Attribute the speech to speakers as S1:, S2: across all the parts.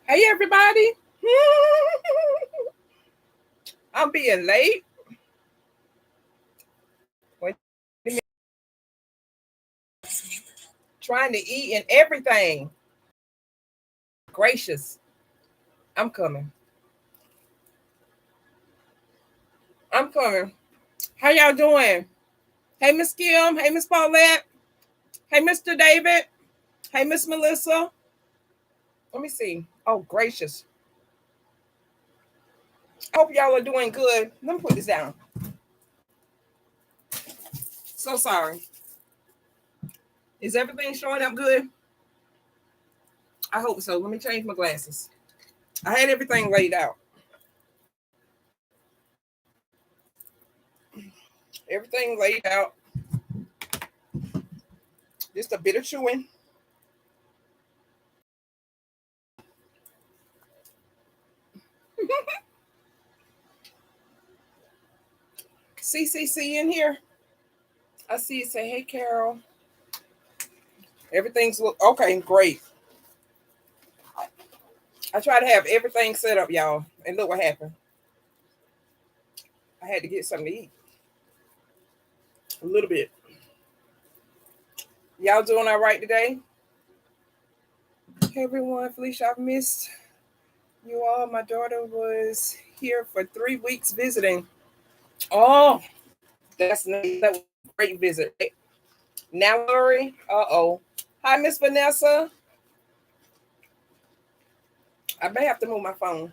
S1: Hey, everybody. I'm being late. Wait a minute. Trying to eat and everything. Gracious. I'm coming. I'm coming. How y'all doing? Hey, Miss Kim. Hey, Miss Paulette. Hey, Mr. David. Hey, Miss Melissa. Let me see. Oh, gracious. I hope y'all are doing good. Let me put this down. So sorry. Is everything showing up good? I hope so. Let me change my glasses. I had everything laid out. Everything laid out. Just a bit of chewing. CCC in here. I see it say, hey, Carol. Everything's okay, great. I try to have everything set up, y'all. And look what happened. I had to get something to eat. A little bit. Y'all doing all right today? Hey, everyone. Felicia, I've missed you all. My daughter was here for 3 weeks visiting. Oh, that's nice. That was a great visit. Now, Lori. Uh-oh. Hi, Miss Vanessa. I may have to move my phone.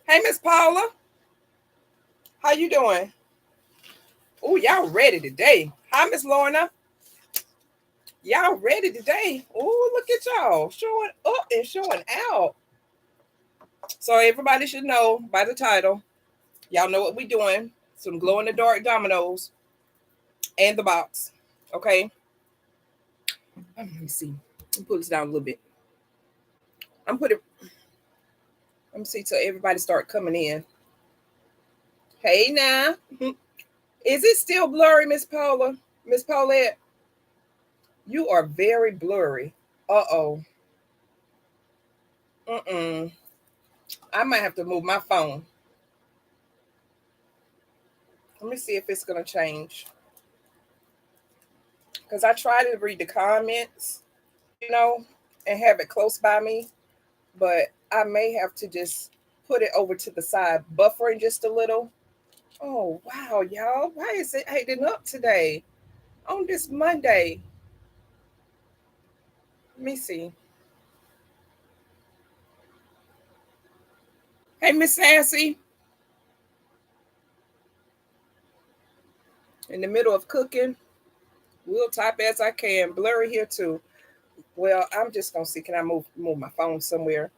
S1: Hey, Miss Paula. How you doing? Oh, y'all ready today. Hi, Miss Lorna. Y'all ready today. Oh, look at y'all. Showing up and showing out. So everybody should know by the title. Y'all know what we're doing. Some glow-in-the-dark dominoes and the box. Okay? Let me see. Let me put this down a little bit. Let me see till everybody start coming in. Hey, now. Is it still blurry, Miss Paula? Miss Paulette? You are very blurry. Uh-oh. I might have to move my phone. Let me see if it's going to change. Because I try to read the comments, and have it close by me. But I may have to just put it over to the side, buffering just a little. Oh, wow, y'all. Why is it hating up today on this Monday? Let me see. Hey, Miss Sassy. In the middle of cooking. We'll type as I can. Blurry here too. Well, I'm just going to see. Can I move my phone somewhere?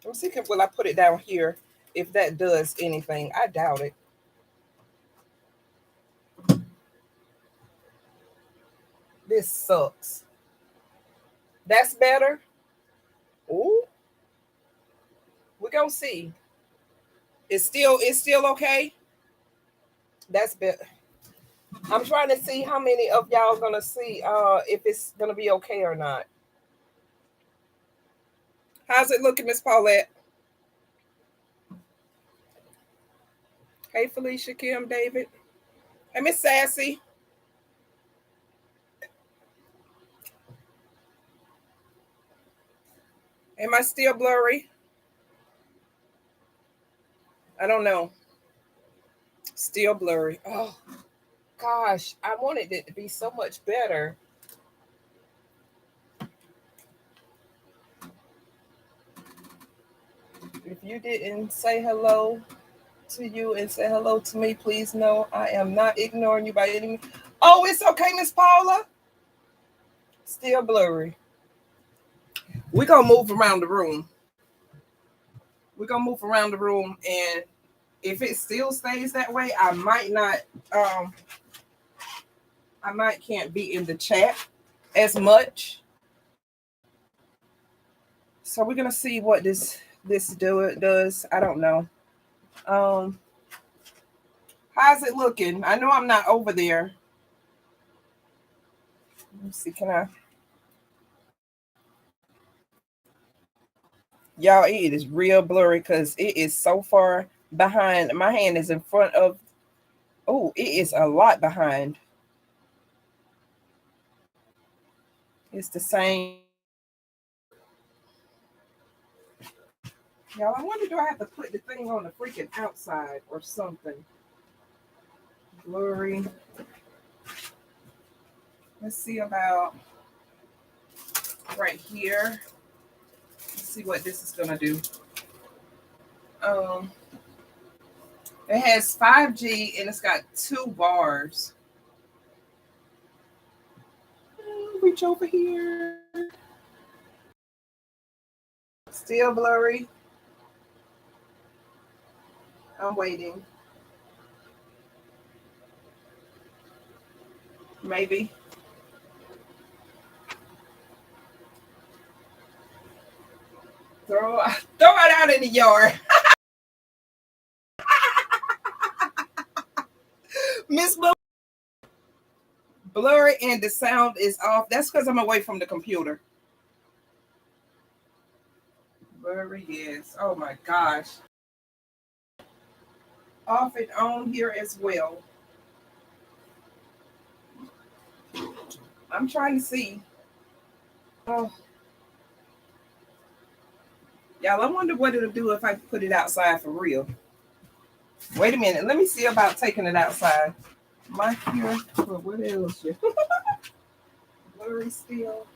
S1: Let me see. Will I put it down here? If that does anything. I doubt it. This sucks. That's better. Ooh. We're going to see. It's still okay. That's better. I'm trying to see how many of y'all are going to see if it's going to be okay or not. How's it looking, Miss Paulette? Hey, Felicia, Kim, David. Hey, Miss Sassy. Am I still blurry? I don't know. Still blurry. Oh, gosh. I wanted it to be so much better. If you didn't say hello to you and say hello to me, please know I am not ignoring you by any means. Oh, it's okay, Miss Paula. Still blurry. We're going to move around the room. And if it still stays that way, I might can't be in the chat as much. So we're gonna see what this does. I don't know. How's it looking? I know I'm not over there. Let me see. Can I? Y'all, it is real blurry because it is so far behind. My hand is in front of, oh, it is a lot behind. It's the same. Y'all, I wonder, do I have to put the thing on the freaking outside or something? Blurry. Let's see about right here. Let's see what this is gonna do. It has 5G and it's got 2 bars. Reach over here. Still blurry. I'm waiting. Maybe. Throw it out in the yard. Miss Blurry and the sound is off. That's because I'm away from the computer. Blurry, yes. Oh my gosh. Off and on here as well. I'm trying to see. Oh. Y'all, I wonder what it'll do if I put it outside for real. Wait a minute. Let me see about taking it outside. My here. Well, what else? Blurry still.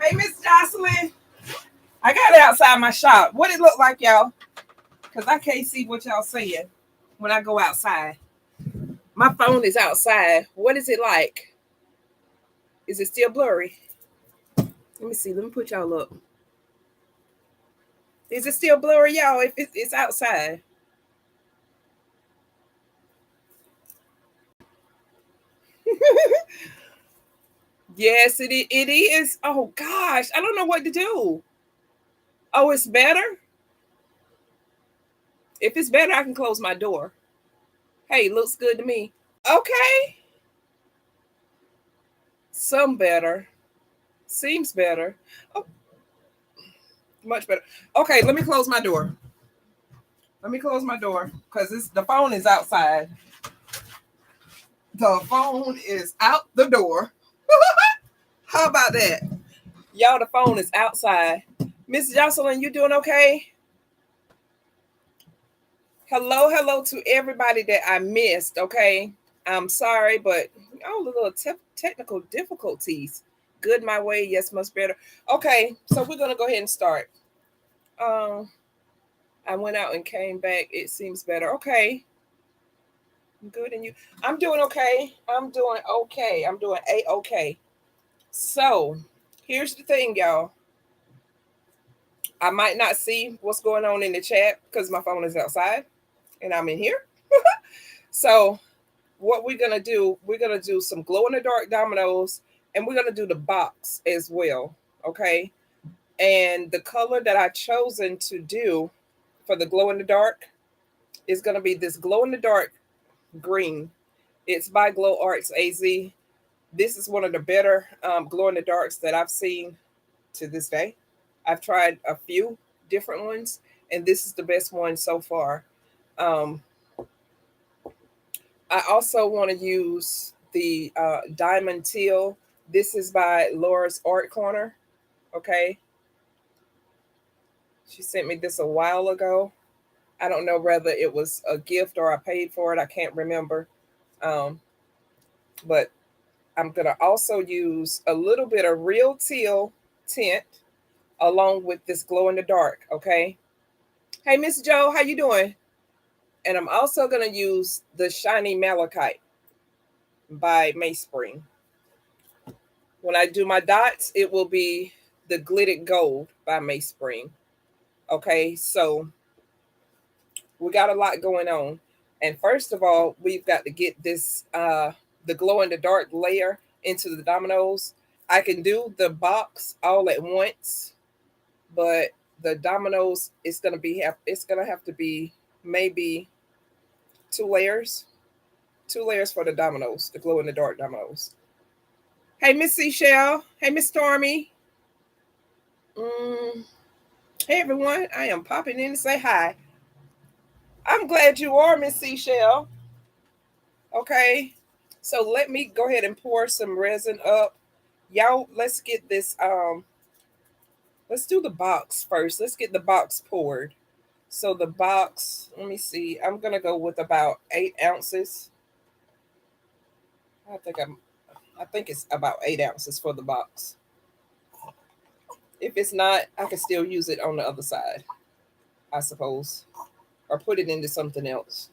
S1: Hey, Miss Jocelyn. I got it outside my shop. What it look like, y'all? Because I can't see what y'all saying when I go outside. My phone is outside. What is it like? Is it still blurry? Let me see. Let me put y'all up. Is it still blurry, y'all? If it's outside. Yes, it is. Oh, gosh. I don't know what to do. Oh, it's better? If it's better, I can close my door. Hey, looks good to me. Okay. Some better. Seems better. Oh, much better. Okay, let me close my door. Let me close my door because the phone is outside. The phone is out the door. How about that? Y'all, the phone is outside. Miss Jocelyn, you doing okay? Hello to everybody that I missed, okay? I'm sorry, but the little technical difficulties. Good my way, yes, much better. Okay, so we're going to go ahead and start. I went out and came back. It seems better. Okay. Good, and you? I'm doing okay. I'm doing A-okay. So here's the thing, y'all. I might not see what's going on in the chat because my phone is outside and I'm in here. So what we're gonna do some glow in the dark dominoes, and we're gonna do the box as well. Okay. And the color that I chosen to do for the glow in the dark is gonna be this glow in the dark green. It's by Glow Arts AZ. This is one of the better glow in the darks that I've seen to this day. I've tried a few different ones, and this is the best one so far. I also want to use the Diamond Teal. This is by Laura's Art Corner. Okay. She sent me this a while ago. I don't know whether it was a gift or I paid for it. I can't remember. But I'm going to also use a little bit of Real Teal tint along with this glow in the dark. Okay. Hey, Miss Joe, how you doing? And I'm also going to use the Shiny Malachite by Mayspring. When I do my dots, it will be the Glittered Gold by Mayspring. Okay, so we got a lot going on. And first of all, we've got to get this, the glow in the dark layer into the dominoes. I can do the box all at once, but the dominoes is gonna have to be maybe 2 layers. 2 layers for the dominoes, the glow in the dark dominoes. Hey, Miss Seashell. Hey, Miss Stormy. Hey, everyone. I am popping in to say hi. I'm glad you are, Miss Seashell. Okay. So let me go ahead and pour some resin up. Y'all, let's get this. Let's do the box first. Let's get the box poured. So the box, let me see. I'm gonna go with about 8 ounces. I think it's about 8 ounces for the box. If it's not, I can still use it on the other side, I suppose, or put it into something else.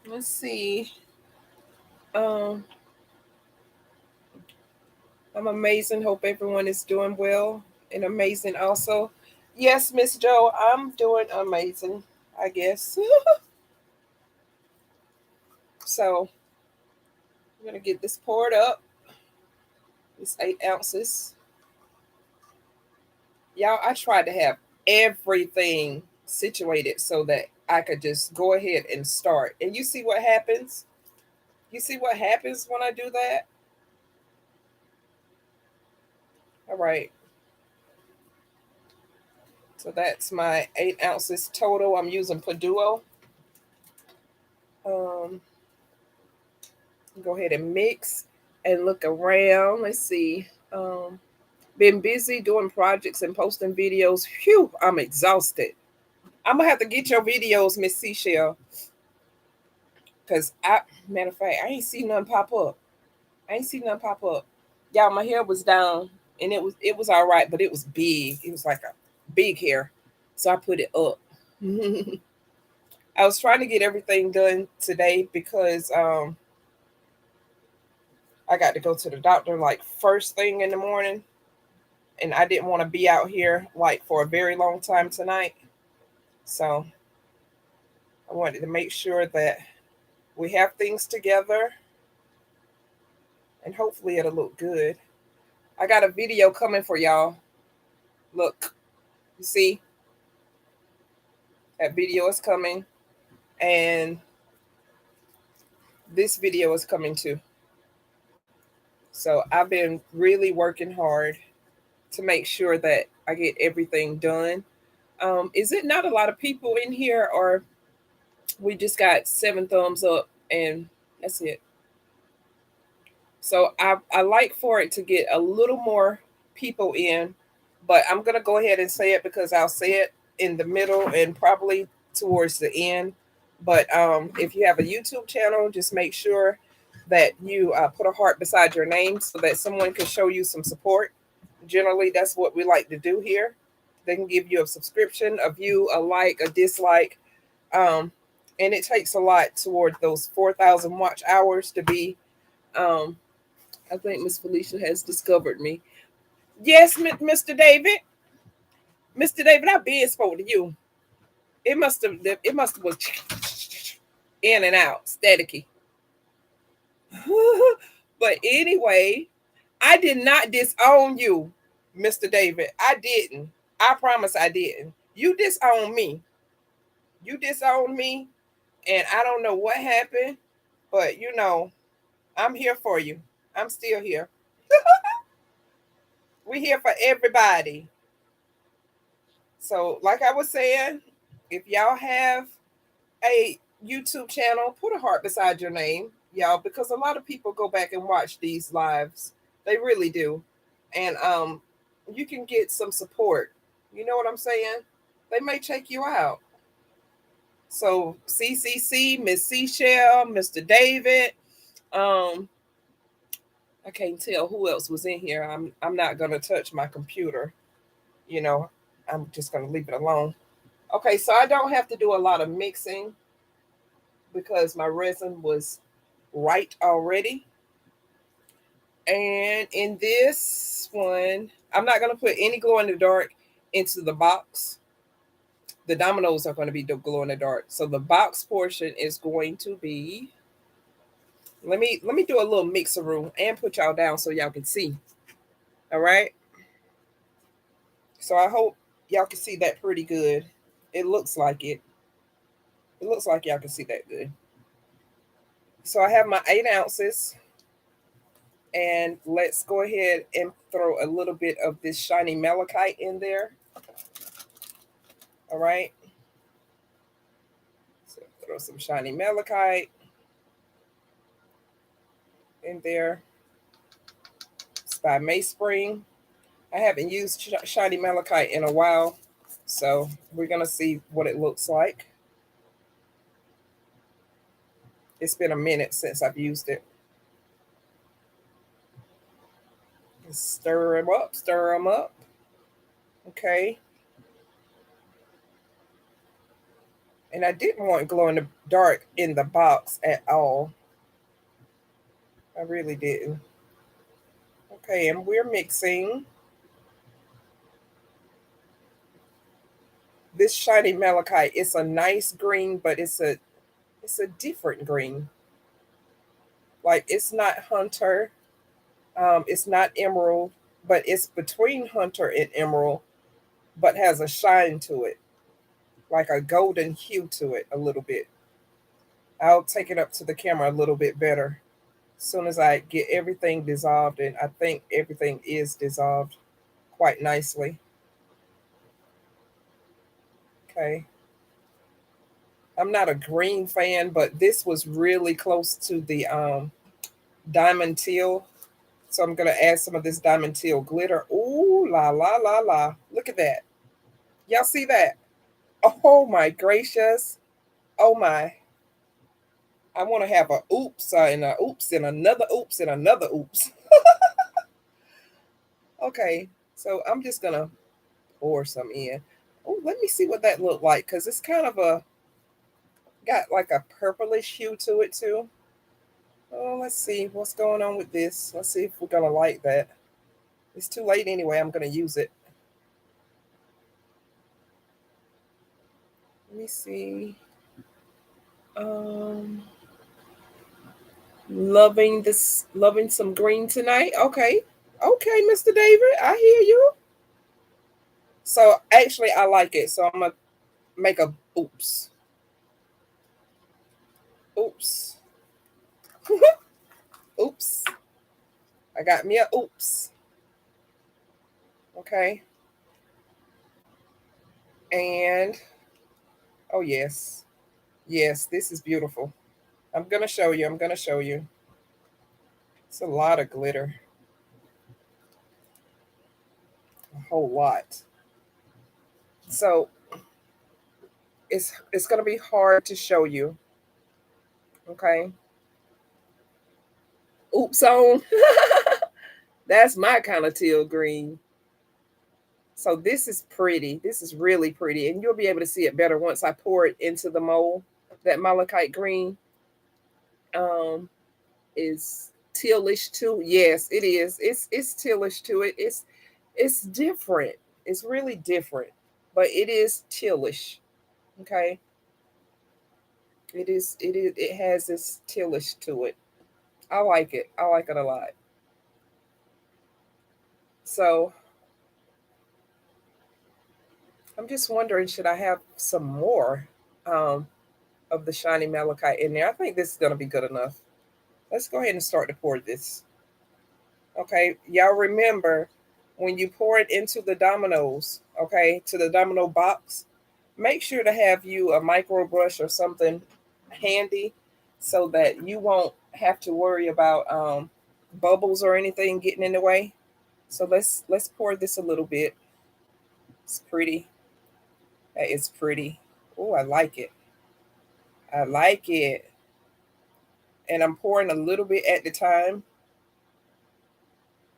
S1: Let's see. I'm amazing. Hope everyone is doing well and amazing also. Yes, Miss Joe, I'm doing amazing, I guess. So I'm gonna get this poured up. It's 8 ounces. Y'all, I tried to have everything situated so that I could just go ahead and start. And you see what happens? You see what happens when I do that? All right. So that's my 8 ounces total. I'm using PuDuo. Go ahead and mix and look around. Let's see. Been busy doing projects and posting videos. Phew, I'm exhausted. I'm gonna have to get your videos, Miss Seashell. Cause matter of fact, I ain't seen none pop up. Y'all, my hair was down and it was all right, but it was big. It was like a big hair. So I put it up. I was trying to get everything done today because I got to go to the doctor like first thing in the morning, and I didn't want to be out here like for a very long time tonight. So I wanted to make sure that we have things together and hopefully it'll look good. I got a video coming for y'all. Look, you see? That video is coming, and this video is coming too. So I've been really working hard to make sure that I get everything done. Is it not a lot of people in here, or we just got 7 thumbs up and that's it? So I like for it to get a little more people in, but I'm gonna go ahead and say it because I'll say it in the middle and probably towards the end. But if you have a YouTube channel, just make sure that you put a heart beside your name so that someone can show you some support. Generally, that's what we like to do here. They can give you a subscription, a view, a like, a dislike. And it takes a lot toward those 4,000 watch hours to be. I think Miss Felicia has discovered me. Yes, Mr. David. Mr. David, I've been spoke to you. It must have was in and out, staticky. But anyway, I did not disown you, Mr. David. I didn't. I promise I didn't. You disowned me. You disowned me, and I don't know what happened, but I'm here for you. I'm still here. We're here for everybody. So, like I was saying, if y'all have a YouTube channel, put a heart beside your name, y'all, because a lot of people go back and watch these lives. They really do. And you can get some support. You know what I'm saying? They may check you out. So CCC, Miss Seashell, Mr. David, I can't tell who else was in here. I'm not gonna touch my computer. I'm just gonna leave it alone. Okay, so I don't have to do a lot of mixing because my resin was right already. And in this one, I'm not gonna put any glow in the dark into the box. The dominoes are going to be glow in the dark. So the box portion is going to be. Let me do a little mixer room and put y'all down so y'all can see. All right. So I hope y'all can see that pretty good. It looks like it. It looks like y'all can see that good. So I have my 8 ounces. And let's go ahead and throw a little bit of this shiny malachite in there. All right. So throw some shiny malachite in there. It's by Mayspring. I haven't used shiny malachite in a while, so we're going to see what it looks like. It's been a minute since I've used it. Stir them up, stir them up. Okay. And I didn't want glow in the dark in the box at all. I really didn't. Okay, and we're mixing this shiny malachite. It's a nice green, but it's a different green. Like it's not hunter, it's not emerald, but it's between hunter and emerald, but has a shine to it, like a golden hue to it a little bit. I'll take it up to the camera a little bit better as soon as I get everything dissolved, and I think everything is dissolved quite nicely. Okay. I'm not a green fan, but this was really close to the diamond teal. So I'm going to add some of this diamond teal glitter. Ooh, la, la, la, la. Look at that. Y'all see that? Oh my gracious. Oh my. I want to have a oops and a oops and another oops and another oops. Okay, so I'm just going to pour some in. Oh, let me see what that looked like, because it's kind of got like a purplish hue to it too. Oh, let's see what's going on with this. Let's see if we're going to like that. It's too late anyway. I'm going to use it. Let me see. Loving some green tonight. Okay. Okay, Mr. David, I hear you. So actually I like it. So I'm gonna make a oops. Oops. Oops. I got me a oops. Okay. And oh yes. Yes, this is beautiful. I'm gonna show you. I'm gonna show you. It's a lot of glitter. A whole lot. So it's gonna be hard to show you. Okay. Oops on. That's my kind of teal green. So this is pretty. This is really pretty. And you'll be able to see it better once I pour it into the mold. That malachite green is tealish too. Yes, it is. It's tealish to it. It's different. It's really different. But it is tealish. Okay. It has this tealish to it. I like it. I like it a lot. So I'm just wondering, should I have some more of the shiny malachite in there? I think this is going to be good enough. Let's go ahead and start to pour this. Okay, y'all remember when you pour it into the Dominoes, okay, to the Domino box, make sure to have you a micro brush or something handy so that you won't have to worry about bubbles or anything getting in the way. So let's pour this a little bit. It's pretty. That is pretty. Oh, I like it. I like it. And I'm pouring a little bit at the time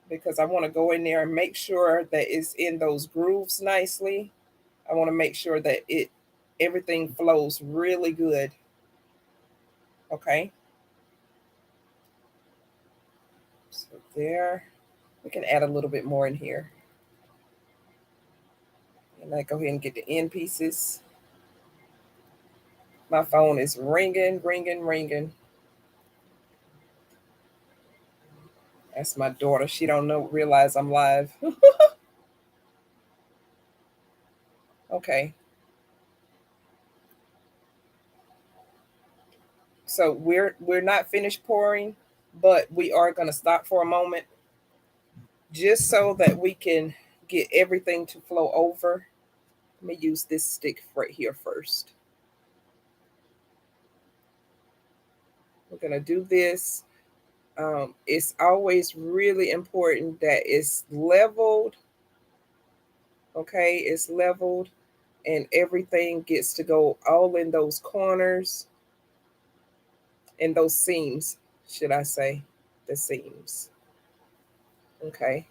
S1: because I want to go in there and make sure that it's in those grooves nicely. I want to make sure that everything flows really good. Okay. So there, we can add a little bit more in here. And I go ahead and get the end pieces. My phone is ringing, ringing, ringing. That's my daughter. She don't realize I'm live. Okay. So we're not finished pouring, but we are going to stop for a moment just so that we can get everything to flow over. Let me use this stick right here first. We're going to do this. It's always really important that it's leveled. Okay, it's leveled and everything gets to go all in those corners and those seams, should I say, the seams. Okay.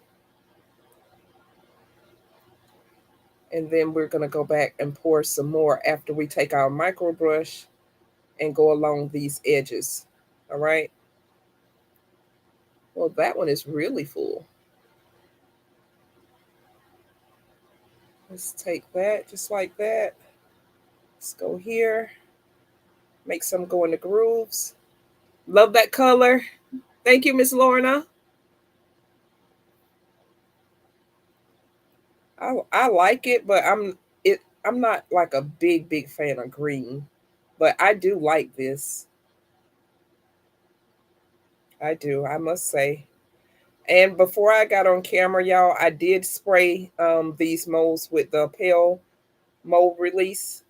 S1: And then we're going to go back and pour some more after we take our micro brush and go along these edges. All right. Well, that one is really full. Let's take that just like that. Let's go here. Make some go in the grooves. Love that color. Thank you, Miss Lorna. I like it, but I'm not like a big fan of green. But I do like this. I do, I must say. And before I got on camera, y'all, I did spray these molds with the pale mold release.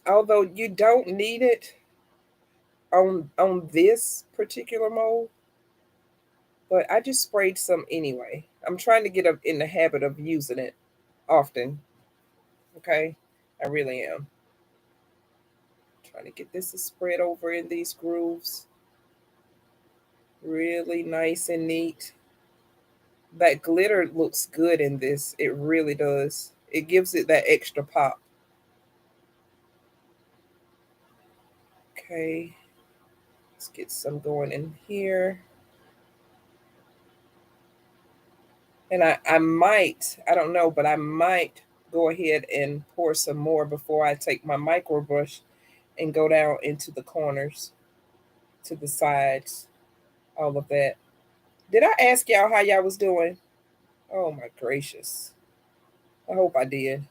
S1: Although you don't need it on this particular mold, but I just sprayed some anyway. I'm trying to get up in the habit of using it often. Okay, I really am trying to get this to spread over in these grooves. Really nice and neat. That glitter looks good in this. It really does. It gives it that extra pop. Okay, let's get some going in here. And I might, I don't know, but I might go ahead and pour some more before I take my micro brush and go down into the corners, to the sides, all of that. Did I ask y'all how y'all was doing? Oh my gracious. I hope I did.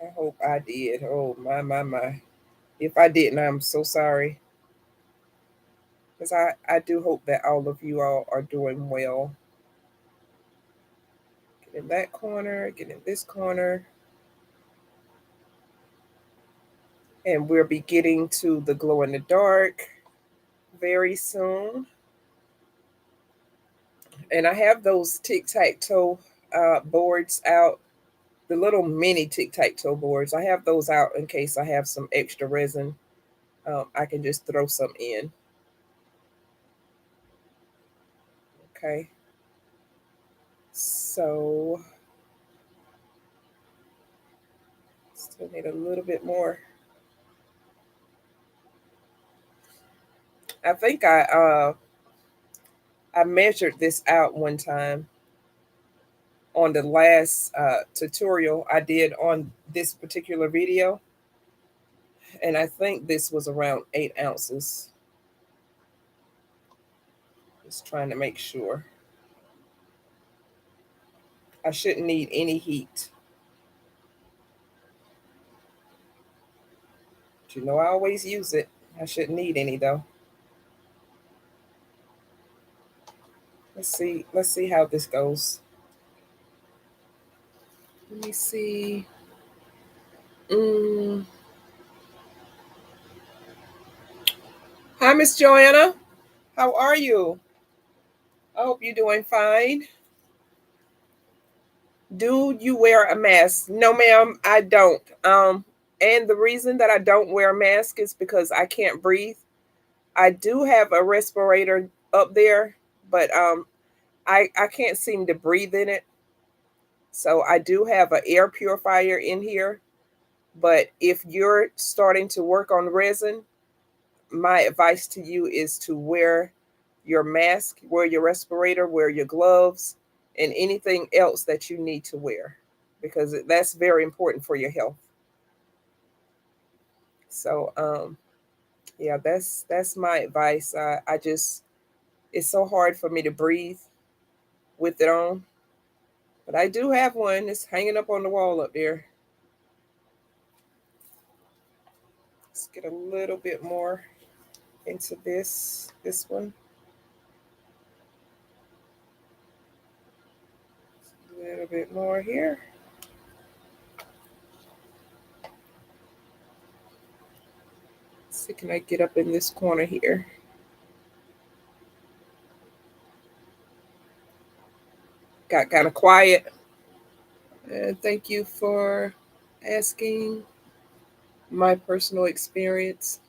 S1: I hope I did. Oh my. If I didn't, I'm so sorry. Because I do hope that all of you all are doing well. Get in that corner, get in this corner. And we'll be getting to the glow in the dark very soon. And I have those tic-tac-toe boards out, the little mini tic-tac-toe boards. I have those out in case I have some extra resin. I can just throw some in. Okay. So, still need a little bit more. I think I measured this out one time on the last tutorial I did on this particular video. And I think this was around 8 ounces. Just trying to make sure. I shouldn't need any heat. But you know I always use it. I shouldn't need any though. Let's see how this goes. Let me see. Mm. Hi, Miss Joanna. How are you? I hope you're doing fine. Do you wear a mask? No, ma'am, I don't. And the reason that I don't wear a mask is because I can't breathe. I do have a respirator up there, but I can't seem to breathe in it. So I do have an air purifier in here. But if you're starting to work on resin, my advice to you is to wear your mask, wear your respirator, wear your gloves, and anything else that you need to wear, because that's very important for your health. So yeah, that's my advice. I just, it's so hard for me to breathe with it on. But I do have one. It's hanging up on the wall up there. Let's get a little bit more into this one. A little bit more here. Let's see, can I get up in this corner here? Got kind of quiet. And thank you for asking. My personal experience.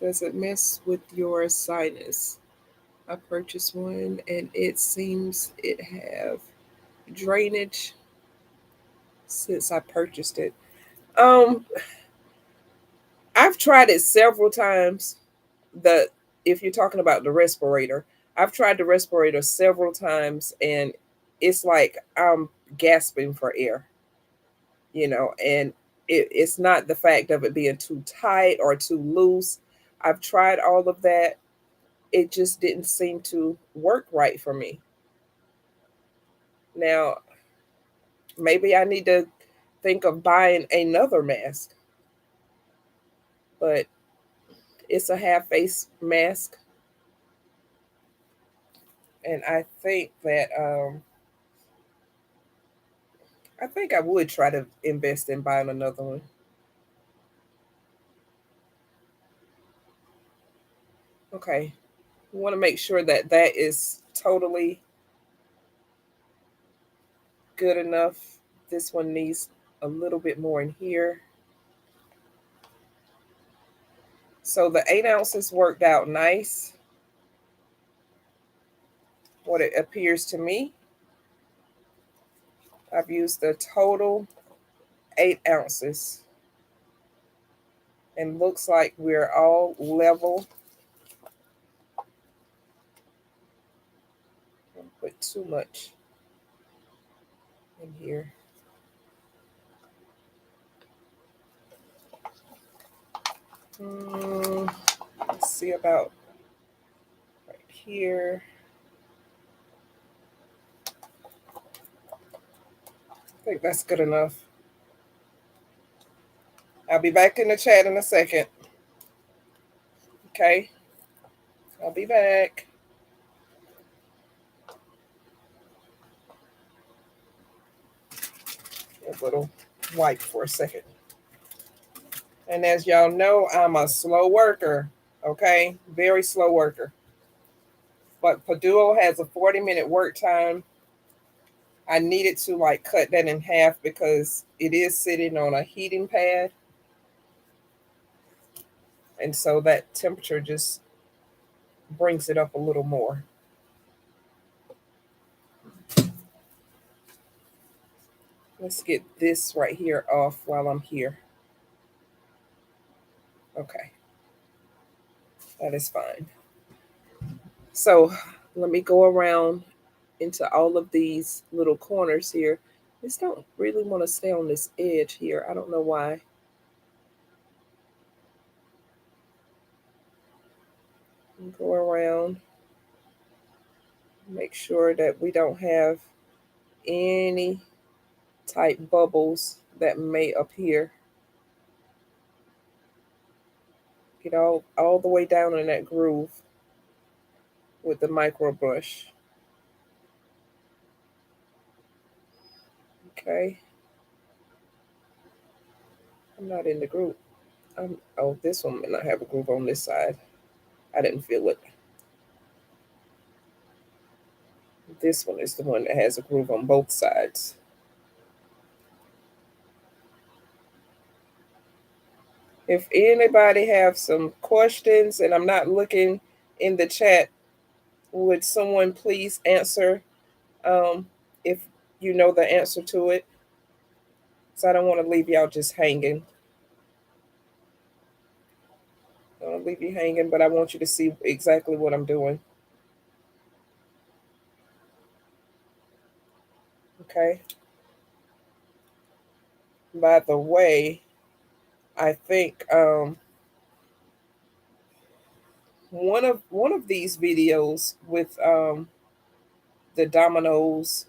S1: Does it mess with your sinus? I purchased one and it seems it have drainage since I purchased it. I've tried it several times. The If you're talking about the respirator, I've tried the respirator several times and it's like I'm gasping for air, and it's not the fact of it being too tight or too loose. I've tried all of that. It just didn't seem to work right for me. Now, maybe I need to think of buying another mask, but it's a half face mask. And I think I would try to invest in buying another one. Okay. We want to make sure that that is totally good enough. This one needs a little bit more in here. So the 8 ounces worked out nice. What it appears to me, I've used the total 8 ounces. And looks like we're all level. Don't put too much in here. Let's see about right here. I think that's good enough. I'll be back in the chat in a second. Okay. I'll be back. A little wipe for a second. And as y'all know, I'm a slow worker. Okay. Very slow worker. But PuDuo has a 40-minute work time. I needed to like cut that in half because it is sitting on a heating pad. And so that temperature just brings it up a little more. Let's get this right here off while I'm here. Okay. That is fine. So let me go around into all of these little corners here. This don't really want to stay on this edge here. I don't know why. Go around. Make sure that we don't have any tight bubbles that may appear. Get all the way down in that groove with the micro brush. Okay. I'm not in the groove. Oh, this one may not have a groove on this side. I didn't feel it. This one is the one that has a groove on both sides. If anybody have some questions and I'm not looking in the chat, would someone please answer if you know the answer to it? So I don't want to leave y'all just hanging. I don't want to leave you hanging, but I want you to see exactly what I'm doing. Okay. By the way, I think one of these videos with the Dominos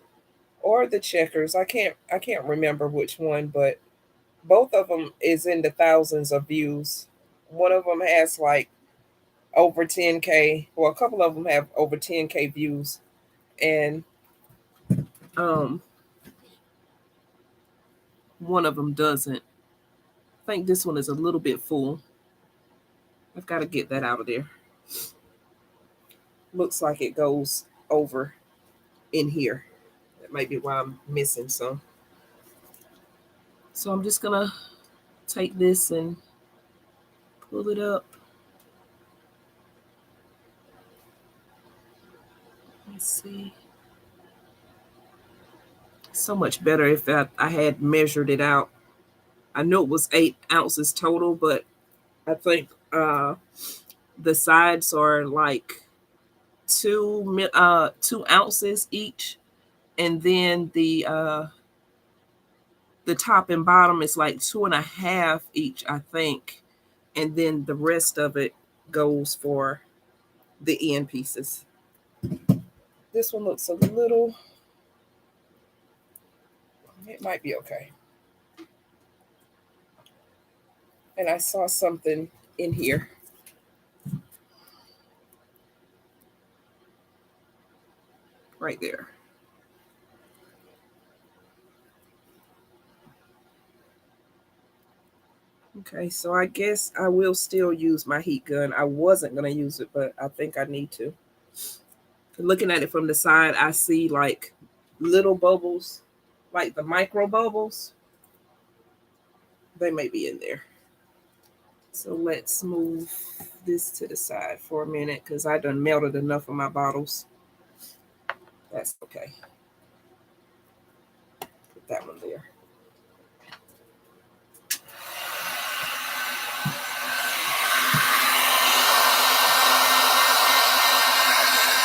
S1: or the Checkers. I can't remember which one, but both of them is in the thousands of views. One of them has like over 10K. Well, a couple of them have over 10K views, and one of them doesn't. I think this one is a little bit full. I've got to get that out of there. Looks like it goes over in here. That might be why I'm missing some. So I'm just gonna take this and pull it up. Let's see. So much better if I had measured it out. I know it was 8 ounces total, but I think the sides are like 2 ounces each, and then the top and bottom is like 2.5 each, I think, and then the rest of it goes for the end pieces. This one looks a little. It might be okay. And I saw something in here. Right there. Okay, so I guess I will still use my heat gun. I wasn't going to use it, but I think I need to. Looking at it from the side, I see like little bubbles, like the micro bubbles. They may be in there. So let's move this to the side for a minute because I done melted enough of my bottles. That's okay. Put that one there.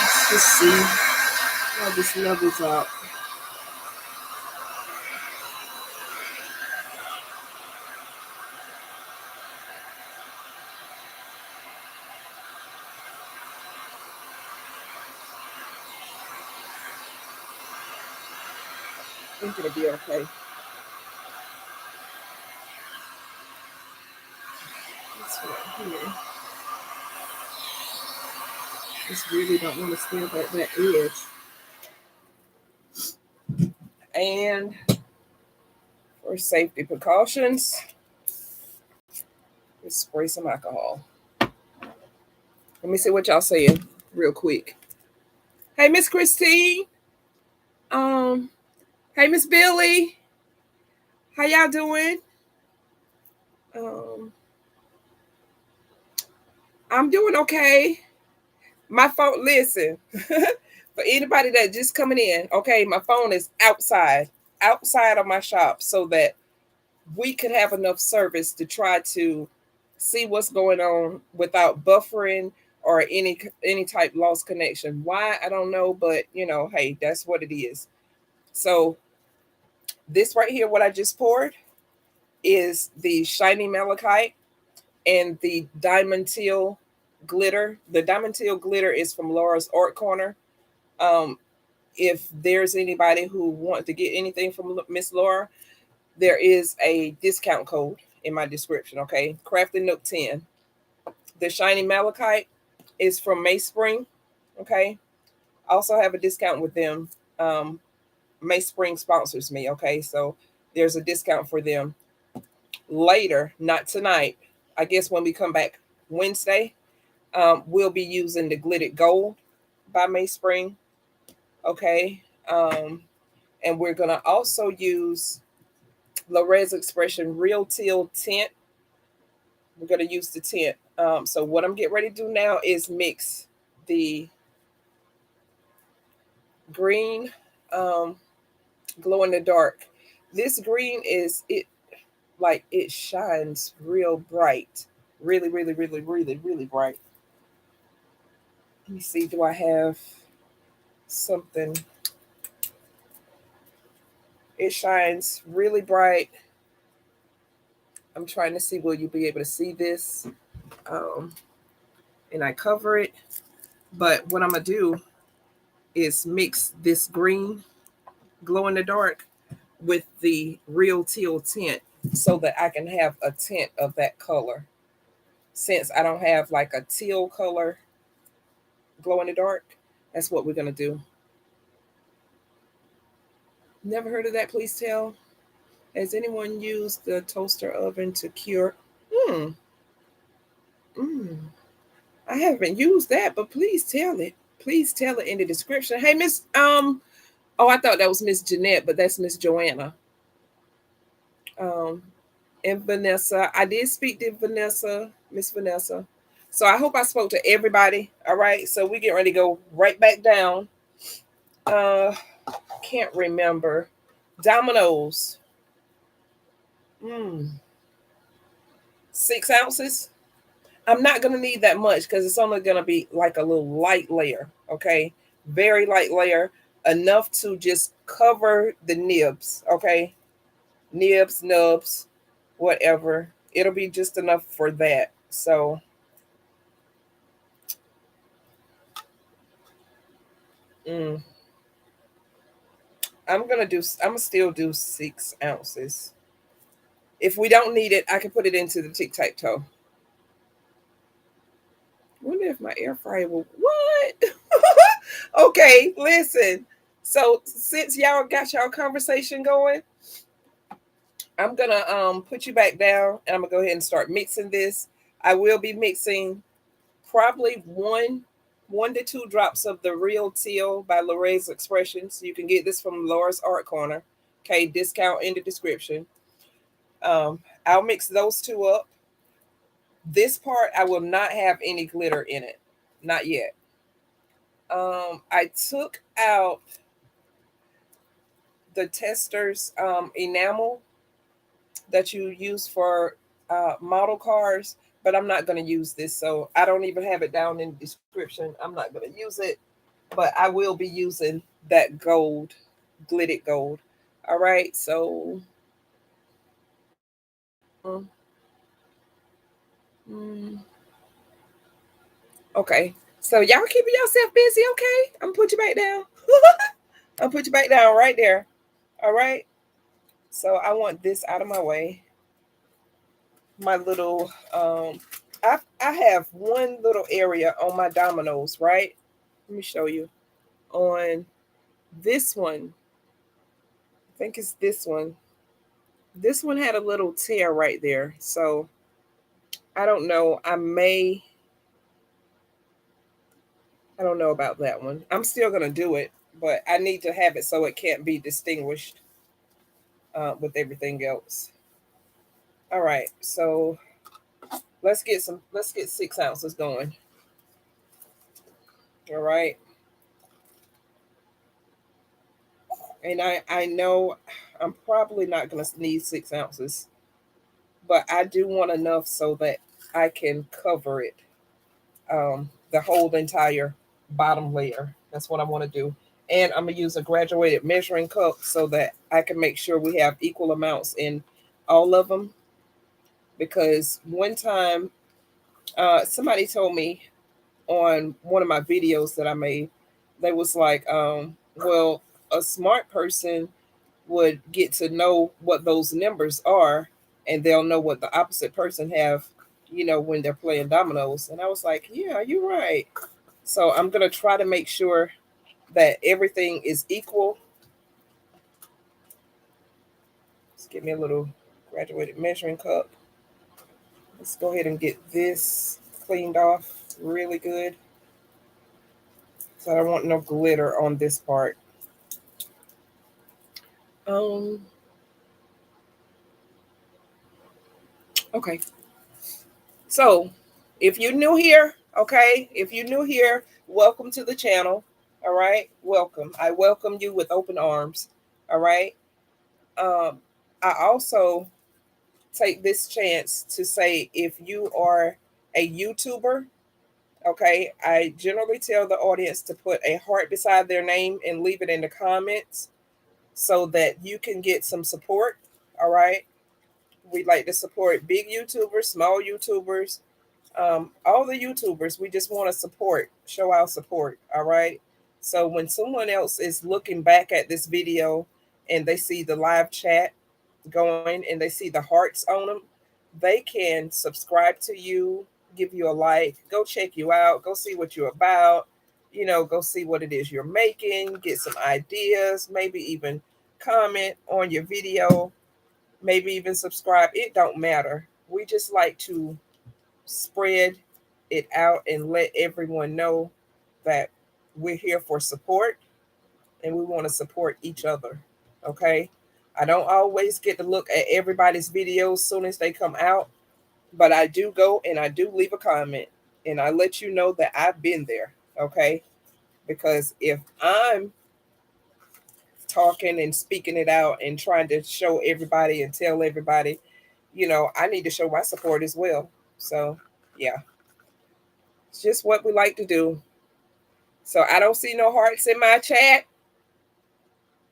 S1: Let's just see how this levels out. I think it'll be okay. This right here. Just really don't want to stand at that edge. And for safety precautions, let's spray some alcohol. Let me see what y'all saying real quick. Hey, Miss Christine. Hey, Miss Billy. How y'all doing? I'm doing okay. My phone, listen, for anybody that just coming in, okay, my phone is outside of my shop so that we could have enough service to try to see what's going on without buffering or any type lost connection. Why, I don't know, but you know, hey, that's what it is. So this right here, what I just poured is the shiny malachite and the diamond teal glitter. The diamond teal glitter is from Laura's Art Corner. If there's anybody who wants to get anything from Miss Laura, there is a discount code in my description. Okay, Crafting Nook 10. The shiny malachite is from Mayspring. Okay, I also have a discount with them. Mayspring sponsors me. Okay, so there's a discount for them. Later, not tonight, I guess when we come back Wednesday, we'll be using the Glittered Gold by Mayspring. Okay, and we're gonna also use Resin Expression Real Teal Tint. We're gonna use the tint. So what I'm getting ready to do now is mix the green glow in the dark. This green is it, like it shines real bright, really, really, really, really, really bright. Let me see, do I have something? It shines really bright. I'm trying to see, will you be able to see this? And I cover it. But what I'm gonna do is mix this green glow in the dark with the real teal tint so that I can have a tint of that color. Since I don't have like a teal color glow in the dark, that's what we're going to do. Never heard of that, please tell. Has anyone used the toaster oven to cure? Hmm. I haven't used that, but please tell it. Please tell it in the description. Hey, Miss, oh, I thought that was Miss Jeanette, but that's Miss Joanna. And Vanessa. I did speak to Vanessa, Miss Vanessa. So I hope I spoke to everybody. All right. So we get ready to go right back down. Can't remember. Dominoes. 6 ounces. I'm not gonna need that much because it's only gonna be like a little light layer. Okay. Very light layer. Enough to just cover the nibs. Okay. Nibs, nubs, whatever. It'll be just enough for that. So I'm gonna still do 6 ounces. If we don't need it, I can put it into the tic-tac-toe. Wonder if my air fryer will what? Okay, listen. So since y'all got y'all conversation going, I'm gonna put you back down and I'm gonna go ahead and start mixing this. I will be mixing probably one to two drops of the Real Teal by Lorraine's Expressions. You can get this from Laura's Art Corner. Okay, discount in the description. I'll mix those two up. This part I will not have any glitter in it, not yet. I took out the tester's enamel that you use for model cars, but I'm not going to use this, so I don't even have it down in the description. I'm not going to use it, but I will be using that gold, glittered gold. All right, so mm, mm, okay. So y'all keeping yourself busy, okay? I'm gonna put you back down. I'll put you back down right there. All right. So I want this out of my way. My little I have one little area on my dominoes, right? Let me show you. On this one, I think it's this one. This one had a little tear right there. So I don't know. I don't know about that one. I'm still gonna do it, but I need to have it so it can't be distinguished with everything else. All right, so let's get 6 ounces going. All right. And I know I'm probably not gonna need 6 ounces, but I do want enough so that I can cover it, the whole entire bottom layer. That's what I want to do. And I'm gonna use a graduated measuring cup so that I can make sure we have equal amounts in all of them. Because one time, somebody told me on one of my videos that I made, they was like, well, a smart person would get to know what those numbers are, and they'll know what the opposite person have, when they're playing dominoes. And I was like, yeah, you're right. So I'm gonna try to make sure that everything is equal. Let's get me a little graduated measuring cup. Let's go ahead and get this cleaned off really good. So I don't want no glitter on this part. Um, okay. So if you're new here, okay, if you're new here, welcome to the channel. All right, welcome. I welcome you with open arms. All right. Um, I also take this chance to say if you are a YouTuber, okay, I generally tell the audience to put a heart beside their name and leave it in the comments so that you can get some support. All right. We like to support big YouTubers, small YouTubers, all the YouTubers. We just want to show our support. All right. So when someone else is looking back at this video and they see the live chat going and they see the hearts on them, they can subscribe to you, give you a like, go check you out, go see what you're about, go see what it is you're making, get some ideas, maybe even comment on your video, maybe even subscribe. It don't matter. We just like to spread it out and let everyone know that we're here for support and we want to support each other. Okay. I don't always get to look at everybody's videos soon as they come out, but I do go and I do leave a comment and I let you know that I've been there. Okay. Because if I'm talking and speaking it out and trying to show everybody and tell everybody, I need to show my support as well. So, yeah, it's just what we like to do. So, I don't see no hearts in my chat.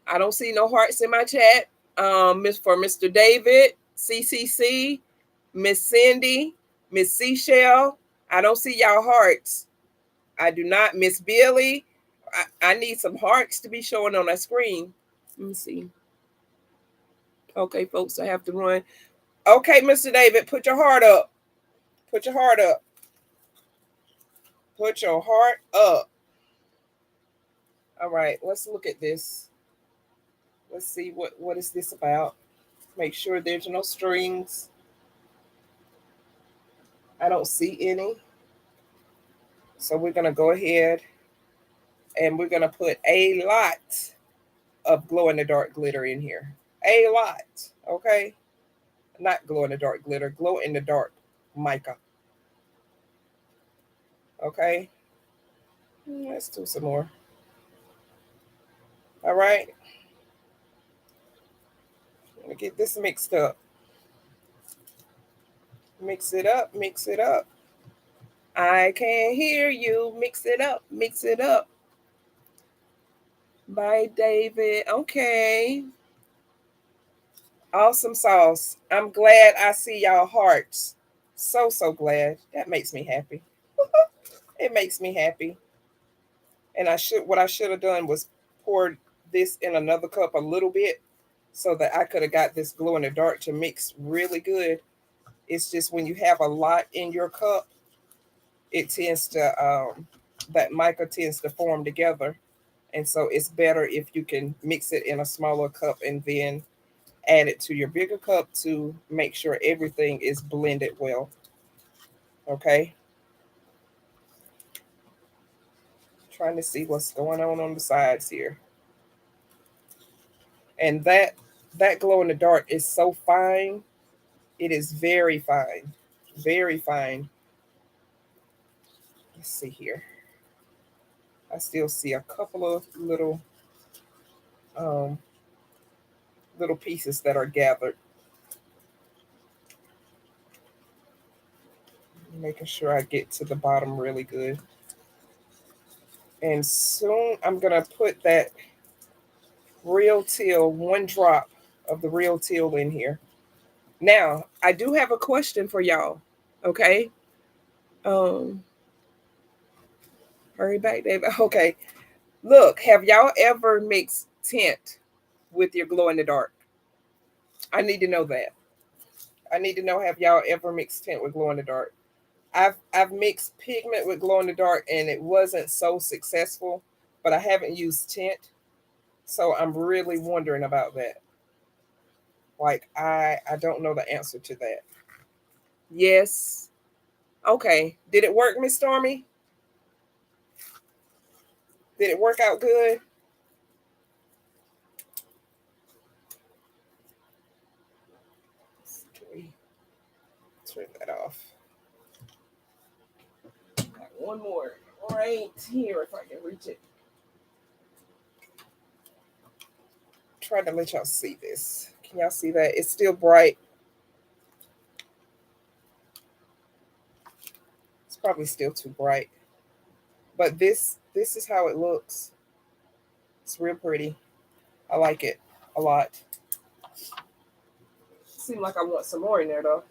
S1: I don't see no hearts in my chat. For Mr. David, CCC, Miss Cindy, Miss Seashell, I don't see y'all hearts. I do not. Miss Billy, I need some hearts to be showing on the screen. Let me see. Okay, folks, I have to run. Okay, Mr. David, put your heart up. Put your heart up. Put your heart up. All right, let's look at this. Let's see what is this about. Make sure there's no strings. I don't see any. So we're going to go ahead and we're going to put a lot of glow-in-the-dark glitter in here. A lot, okay? Not glow-in-the-dark glitter, glow-in-the-dark mica. Okay? Let's do some more. All right. Let me get this mixed up. Mix it up, mix it up. I can't hear you. Mix it up, mix it up. Bye, David. Okay. Awesome sauce. I'm glad I see y'all hearts. So glad. That makes me happy. It makes me happy. And what I should have done was poured this in another cup a little bit so that I could have got this glow in the dark to mix really good. It's just when you have a lot in your cup, it tends to that mica tends to form together. And so it's better if you can mix it in a smaller cup and then add it to your bigger cup to make sure everything is blended well. Okay. Trying to see what's going on the sides here. And that glow in the dark is so fine. It is very fine. Very fine. Let's see here. I still see a couple of little little pieces that are gathered. Making sure I get to the bottom really good. And soon I'm going to put that real teal, 1 drop of the real teal in here. Now, I do have a question for y'all. Okay. Hurry back, David. Okay. Look, have y'all ever mixed tint with your glow in the dark? I need to know that. I need to know, have y'all ever mixed tint with glow in the dark? I've mixed pigment with glow in the dark and it wasn't so successful, but I haven't used tint. So I'm really wondering about that. Like I don't know the answer to that. Yes. Okay. Did it work, Miss Stormy? Did it work out good? Turn that off. Got one more right here if I can reach it. Try to let y'all see this. Can y'all see that? It's still bright. It's probably still too bright. But this is how it looks. It's real pretty. I like it a lot. Seems like I want some more in there though.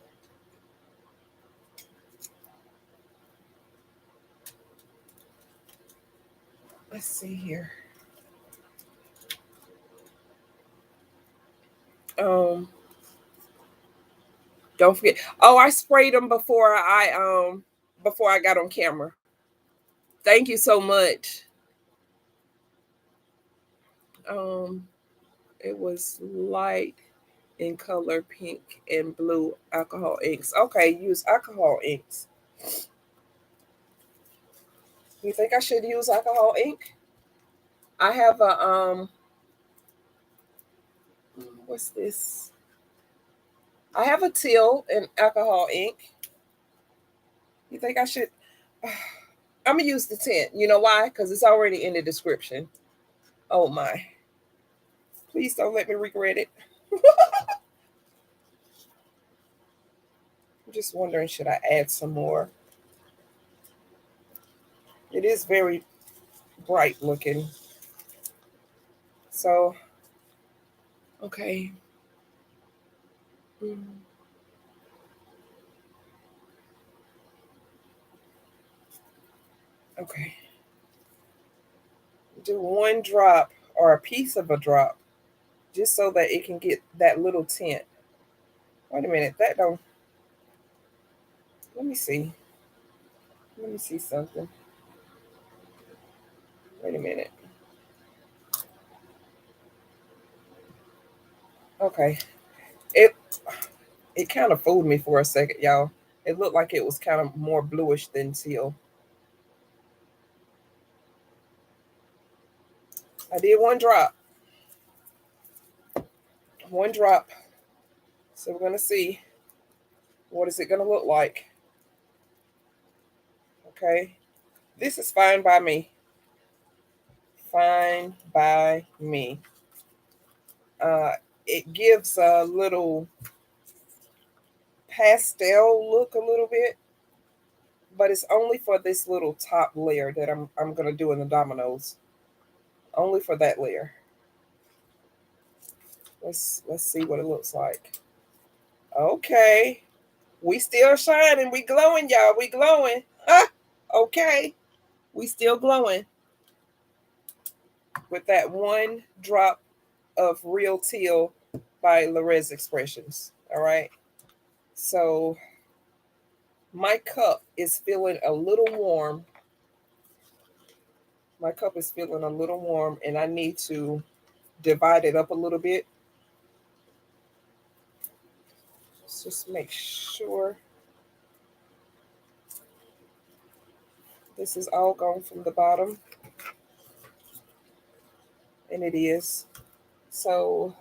S1: Let's see here. Don't forget. Oh, I sprayed them before I got on camera. Thank you so much. It was light in color, pink and blue alcohol inks. Okay, use alcohol inks. You think I should use alcohol ink? I have a what's this? I have a teal and alcohol ink. You think I should? I'm gonna use the tint. You know why? Because it's already in the description. Oh my! Please don't let me regret it. I'm just wondering, should I add some more? It is very bright looking. So, okay. Okay. Do one drop or a piece of a drop just so that it can get that little tint. Wait a minute. That don't. Let me see. Let me see something. Wait a minute. Okay. It kind of fooled me for a second, y'all. It looked like it was kind of more bluish than teal. I did one drop. One drop. So we're gonna see what is it gonna look like. Okay. This is fine by me. Fine by me. Uh, it gives a little pastel look a little bit, but it's only for this little top layer that I'm gonna do in the dominoes. Only for that layer. Let's see what it looks like. Okay. We still shining. We glowing, y'all. We glowing. Okay. We still glowing with that one drop of Real Teal by Resin Expressions. All right. So my cup is feeling a little warm. My cup is feeling a little warm, and I need to divide it up a little bit. Let's just make sure this is all gone from the bottom. And it is. So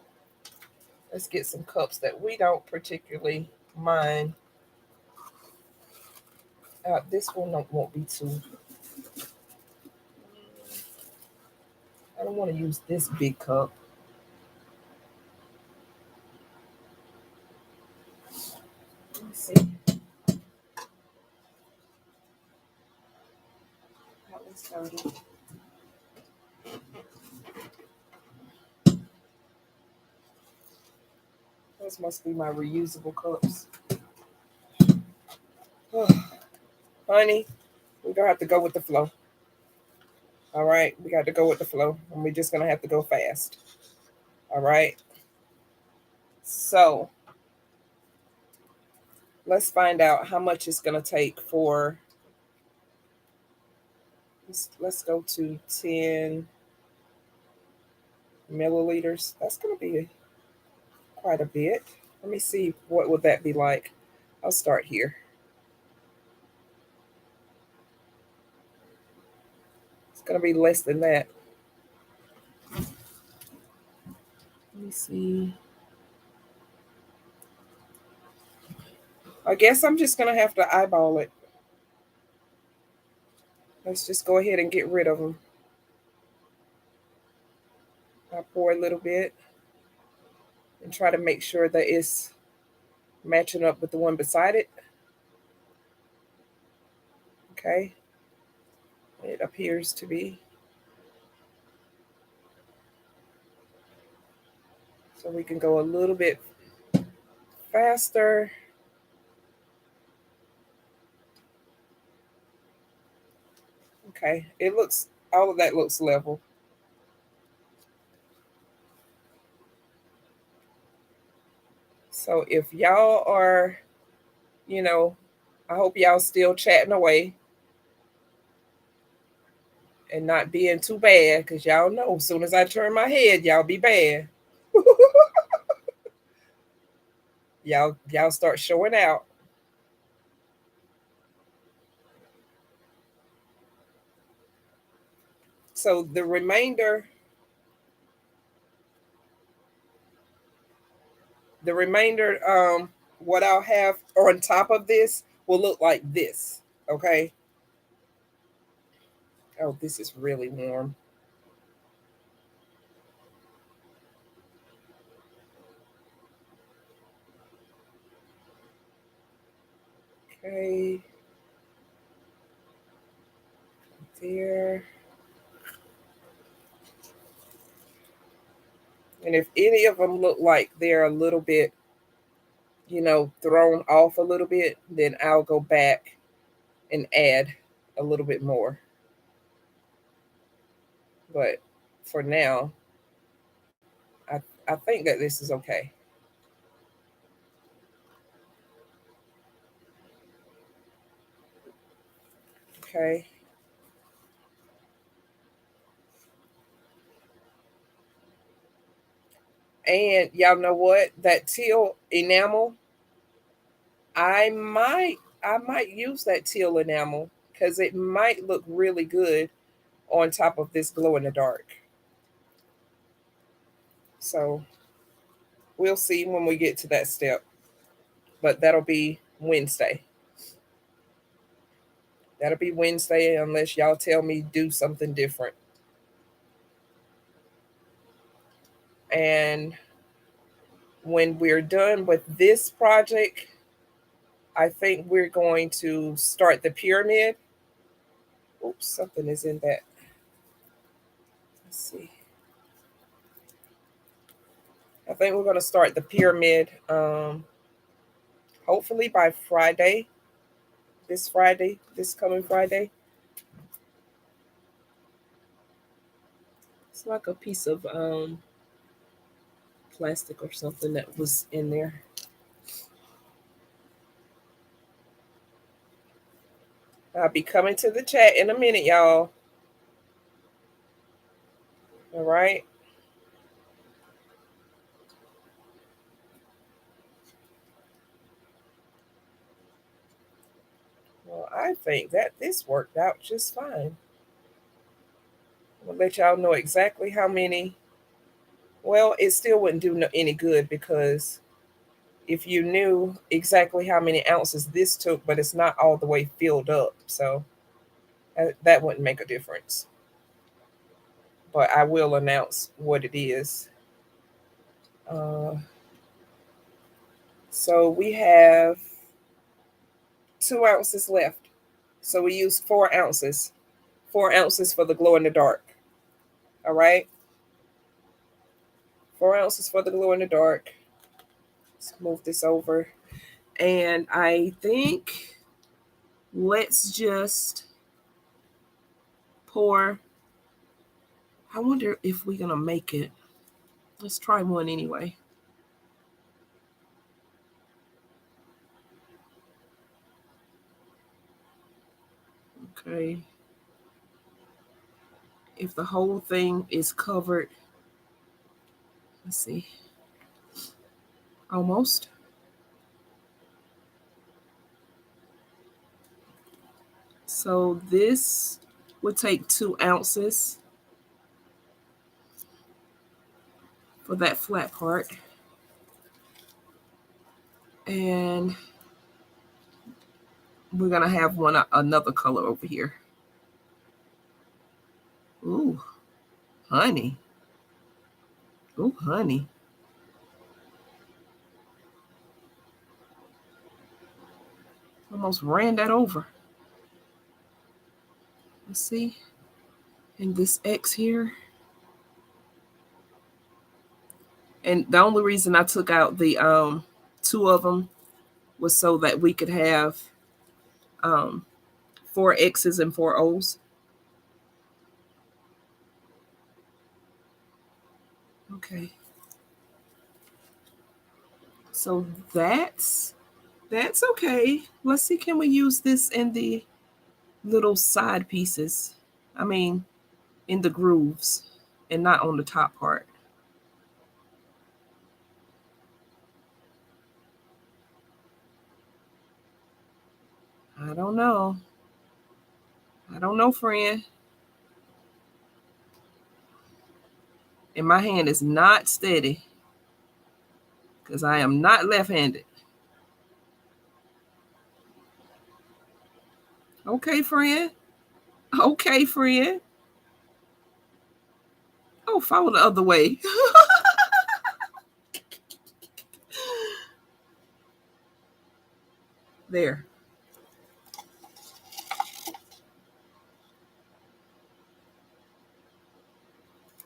S1: let's get some cups that we don't particularly mind. This one won't be too. I don't want to use this big cup. Let me see. That one's dirty. Those must be my reusable cups. Honey, we're going to have to go with the flow. All right, we got to go with the flow, and we're just going to have to go fast. All right. So let's find out how much it's going to take for. Let's go to 10 milliliters. That's going to be quite a bit. Let me see, what would that be like? I'll start here. It's going to be less than that. Let me see. I guess I'm just going to have to eyeball it. Let's just go ahead and get rid of them. I'll pour a little bit and try to make sure that it's matching up with the one beside it. Okay. It appears to be. So we can go a little bit faster. Okay, it looks All of that looks level. So if y'all are, you know, I hope y'all still chatting away and not being too bad, because y'all know as soon as I turn my head, y'all be bad. y'all start showing out. So the remainder, what I'll have on top of this will look like this. Okay. Oh, this is really warm. Okay. There. And if any of them look like they're a little bit, thrown off a little bit, then I'll go back and add a little bit more. But for now, I, I think that this is okay. Okay. And y'all know what? That teal enamel, I might use that teal enamel because it might look really good on top of this glow in the dark. So we'll see when we get to that step. But that'll be Wednesday. That'll be Wednesday unless y'all tell me do something different. And when we're done with this project, I think we're going to start the pyramid. Oops, something is in that. Let's see. I think we're going to start the pyramid hopefully by Friday. This coming Friday. It's like a piece of plastic or something that was in there. I'll be coming to the chat in a minute, y'all. All right. Well, I think that this worked out just fine. I'll let y'all know exactly how many. Well, it still wouldn't do any good because if you knew exactly how many ounces this took, but it's not all the way filled up, so that wouldn't make a difference. But I will announce what it is. Uh, so we have 2 ounces left. So we used 4 ounces. 4 ounces for the glow in the dark. All right. 4 ounces for the glow in the dark. Let's move this over. And I think let's just pour. I wonder if we're going to make it. Let's try one anyway. Okay. If the whole thing is covered, let's see. Almost. So this would take 2 ounces for that flat part. And we're going to have another color over here. Ooh, honey. Ooh, honey. Almost ran that over. Let's see. And this X here. And the only reason I took out the 2 of them was so that we could have 4 X's and 4 O's. Okay. So that's okay. Let's see, can we use this in the little side pieces? I mean, in the grooves and not on the top part. I don't know. I don't know, friend. And my hand is not steady because I am not left-handed. Okay, friend. Okay, friend. Oh, follow the other way. There.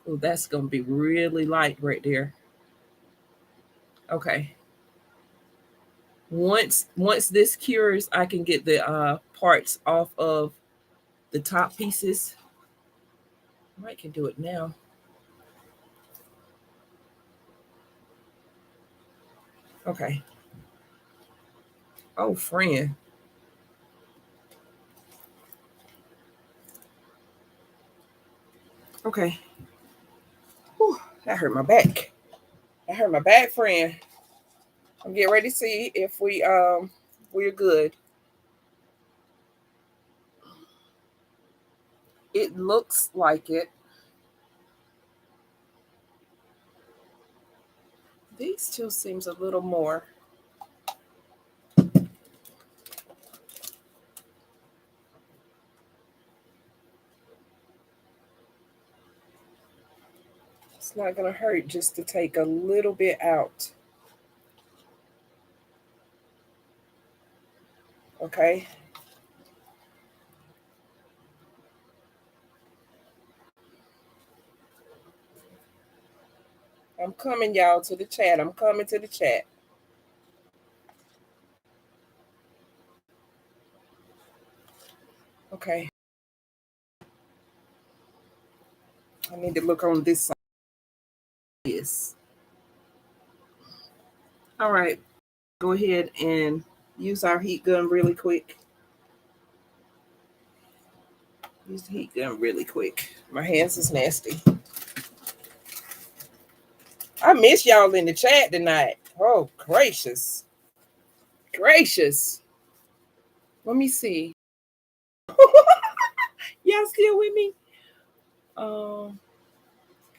S1: Oh, that's going to be really light right there. Okay. Once this cures, I can get the parts off of the top pieces. I might can do it now. Okay. Oh, friend. Okay. Whew, that hurt my back. That hurt my back, friend. I'm getting ready to see if we're good. It looks like it. These two seems a little more. It's not gonna hurt just to take a little bit out. Okay. I'm coming, y'all, to the chat. I'm coming to the chat. Okay. I need to look on this side. Yes. All right. Go ahead and use our heat gun really quick. Use the heat gun really quick. My hands is nasty. I miss y'all in the chat tonight. Oh, gracious. Gracious. Let me see. Y'all still with me?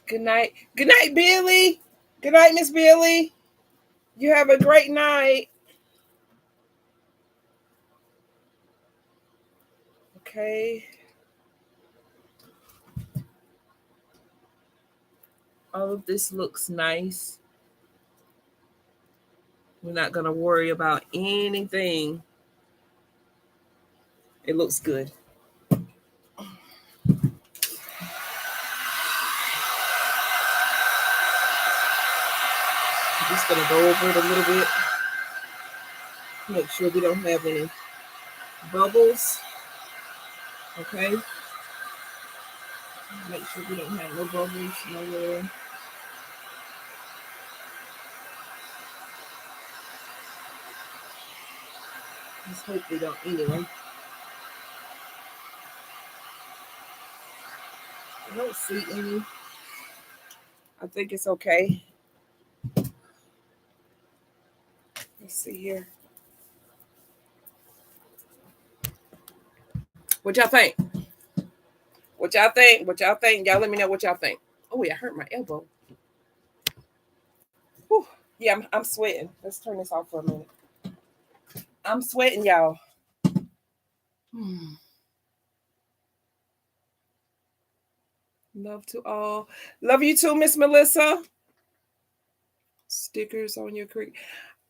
S1: Good night. Good night, Billy. Good night, Miss Billy. You have a great night. Okay. All of this looks nice. We're not going to worry about anything. It looks good. I'm just going to go over it a little bit. Make sure we don't have any bubbles. Okay. Make sure we don't have no bubbles nowhere. Let's hope we don't anyway. I don't see any. I think it's okay. Let's see here. What y'all think? What y'all think? What y'all think? Y'all let me know what y'all think. Oh, yeah, I hurt my elbow. Whew. Yeah, I'm sweating. Let's turn this off for a minute. I'm sweating, y'all. Love to all. Love you too, Miss Melissa. Stickers on your creek.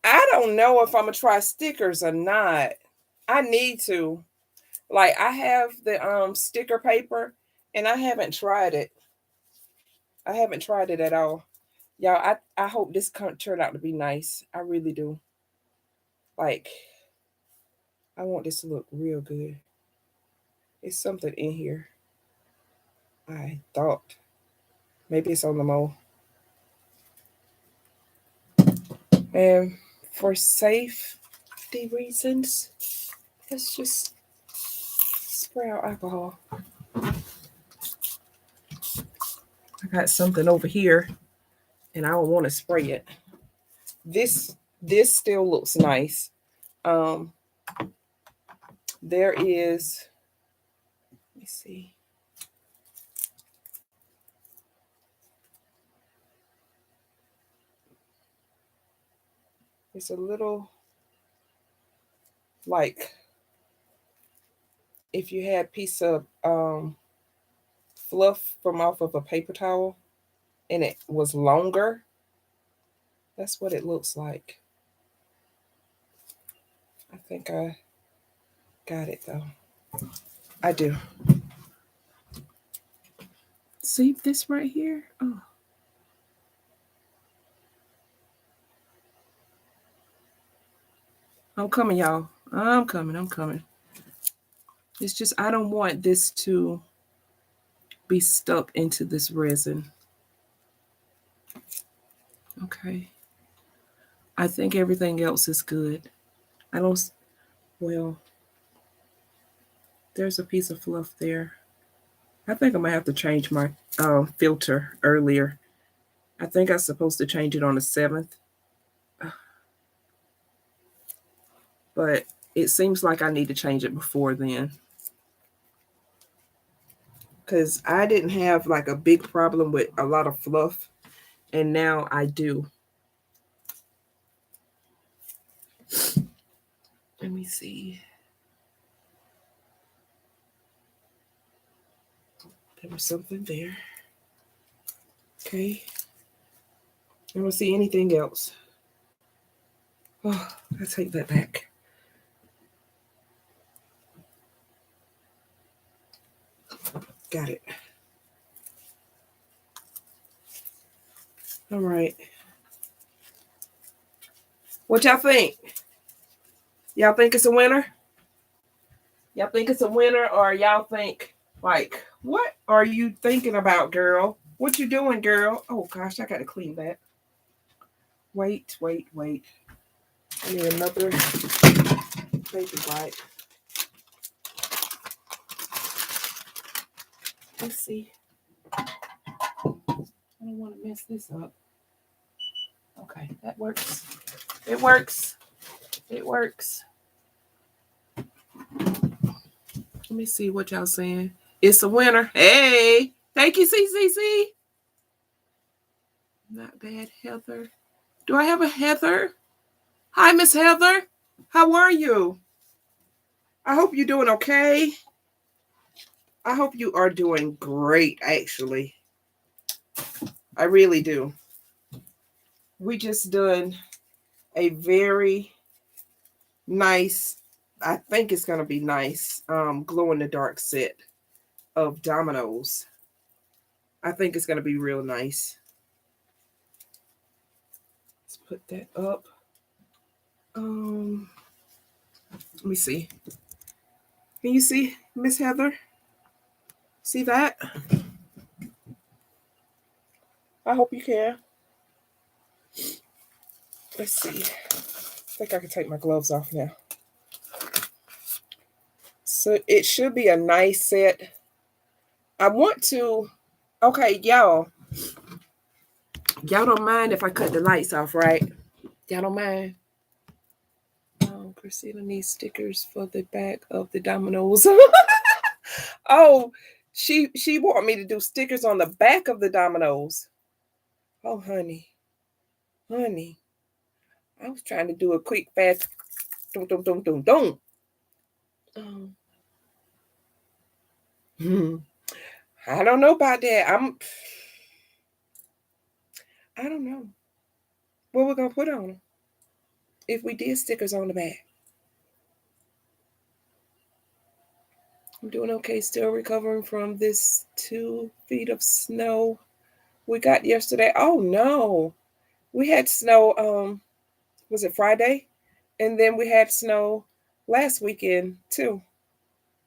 S1: I don't know if I'm gonna try stickers or not. I need to. Like, I have the sticker paper and I haven't tried it. I haven't tried it at all. Y'all, I hope this turned out to be nice. I really do. Like, I want this to look real good. It's something in here. I thought maybe it's on the mold. And for safety reasons, let's just spray out alcohol. I got something over here and I don't want to spray it. This still looks nice. There is, let me see. It's a little like if you had a piece of fluff from off of a paper towel and it was longer. That's what it looks like. I think I got it though. I do. See this right here? Oh. I'm coming, y'all. I'm coming. It's just I don't want this to be stuck into this resin. Okay. I think everything else is good. I don't, well, there's a piece of fluff there. I think I might have to change my filter earlier. I think I'm supposed to change it on the 7th. But it seems like I need to change it before then. Because I didn't have like a big problem with a lot of fluff. And now I do. Let me see. There was something there. Okay. I don't see anything else. Oh, I take that back. Got it. All right. What y'all think? Y'all think it's a winner? Y'all think it's a winner, or y'all think like, what are you thinking about, girl? What you doing, girl? Oh gosh, I gotta clean that. Wait. I need another paper wipe. Let's see. I don't want to mess this up. Okay, that works. It works. It works. Let me see what y'all saying. It's a winner. Hey, thank you, CCC. Not bad, Heather. Do I have a Heather? Hi, Miss Heather. How are you? I hope you're doing okay. I hope you are doing great, actually. I really do. We just done a very nice, I think it's going to be nice, glow in the dark set of Dominos. I think it's going to be real nice. Let's put that up. Let me see. Can you see, Miss Heather? See that? I hope you can. Let's see. I think I can take my gloves off now. So it should be a nice set. I want to, okay, y'all don't mind if I cut the lights off, right? Y'all don't mind? Priscilla needs stickers for the back of the Dominos. Oh, she want me to do stickers on the back of the Dominos. Oh, honey. I was trying to do a quick, fast, dum. I don't know about that. I don't know what we're gonna put on them if we did stickers on the back. I'm doing okay, still recovering from this 2 feet of snow we got yesterday. Oh no, we had snow, was it Friday? And then we had snow last weekend too.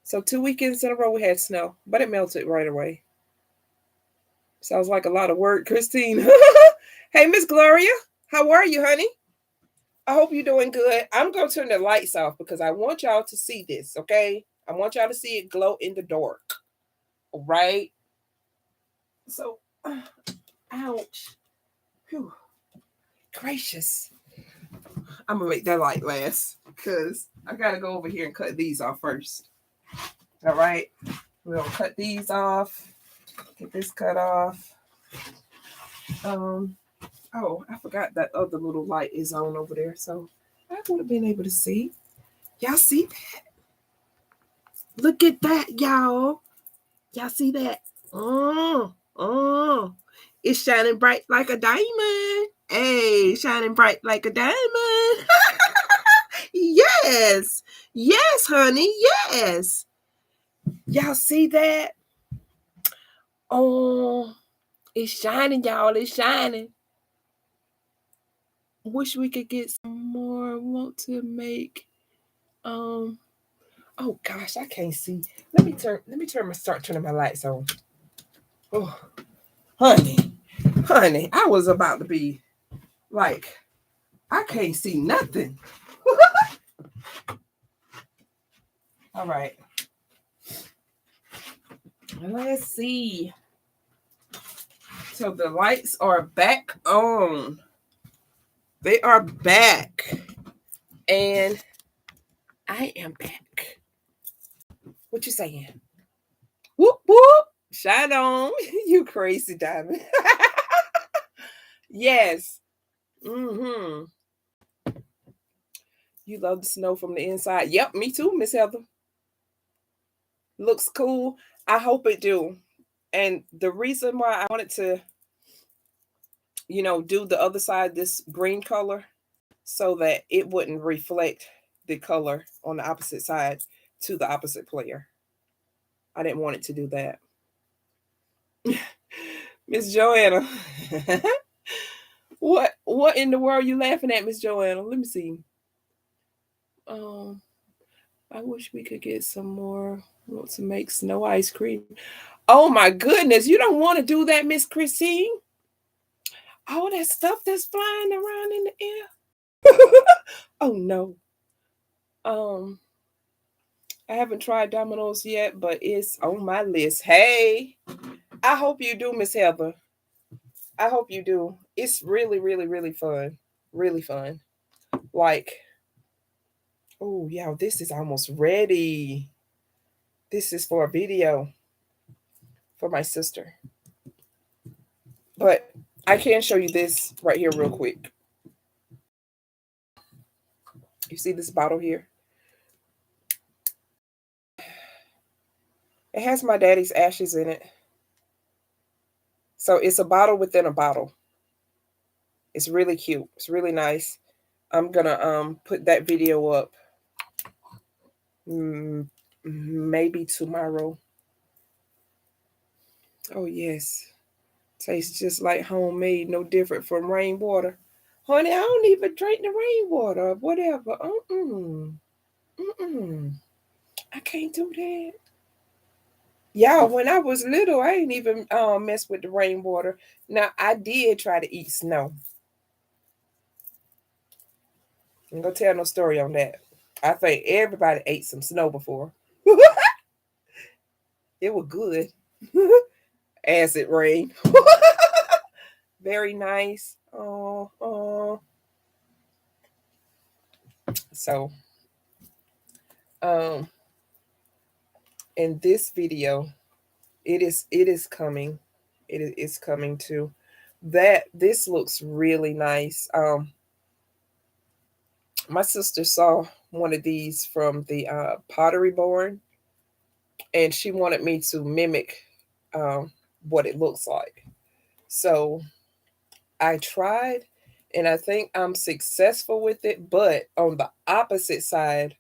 S1: So 2 weekends in a row we had snow, but it melted right away. Sounds like a lot of work, Christine. Hey, Miss Gloria, how are you, honey? I hope you're doing good. I'm going to turn the lights off because I want y'all to see this, okay? I want y'all to see it glow in the dark, all right? So, ouch. Whew. Gracious. I'm going to make that light last because I got to go over here and cut these off first. All right? We're going to cut these off. Get this cut off. Oh, I forgot that other little light is on over there, so I would have been able to see. Y'all see that? Look at that, y'all. Y'all see that? It's shining bright like a diamond. Hey, shining bright like a diamond. Yes. Yes, honey. Yes. Y'all see that? Oh, it's shining, y'all. It's shining. Wish we could get some more. Want to make oh gosh, I can't see. Let me start turning my lights on. Oh, honey, I was about to be like, I can't see nothing. All right. Let's see. So the lights are back on. They are back. And I am back. What you saying? Whoop, whoop. Shine on. You crazy, Diamond. Yes. Mm-hmm. You love the snow from the inside. Yep, me too, Miss Heather. Looks cool. I hope it do. And the reason why I wanted to, do the other side, this green color, so that it wouldn't reflect the color on the opposite side to the opposite player. I didn't want it to do that. Miss Joanna. What in the world are you laughing at, Miss Joanna? Let me see. I wish we could get some more. I want to make snow ice cream. Oh my goodness, you don't want to do that, Miss Christine? All that stuff that's flying around in the air. Oh no. I haven't tried Domino's yet, but it's on my list. Hey, I hope you do, Miss Heather. I hope you do. It's really, really, really fun. Really fun. Like, oh yeah, this is almost ready. This is for a video for my sister. But I can show you this right here real quick. You see this bottle here? It has my daddy's ashes in it. So it's a bottle within a bottle. It's really cute. It's really nice. I'm gonna put that video up maybe tomorrow. Oh yes. Tastes just like homemade, no different from rainwater. Honey, I don't even drink the rainwater or whatever. I can't do that. Y'all, when I was little, I ain't even mess with the rainwater. Now, I did try to eat snow. I'm gonna tell no story on that. I think everybody ate some snow before. It was good. Acid rain. Very nice. So, in this video, it is coming. It is coming too. This looks really nice. My sister saw one of these from the Pottery Barn, and she wanted me to mimic what it looks like. So I tried, and I think I'm successful with it. But on the opposite side,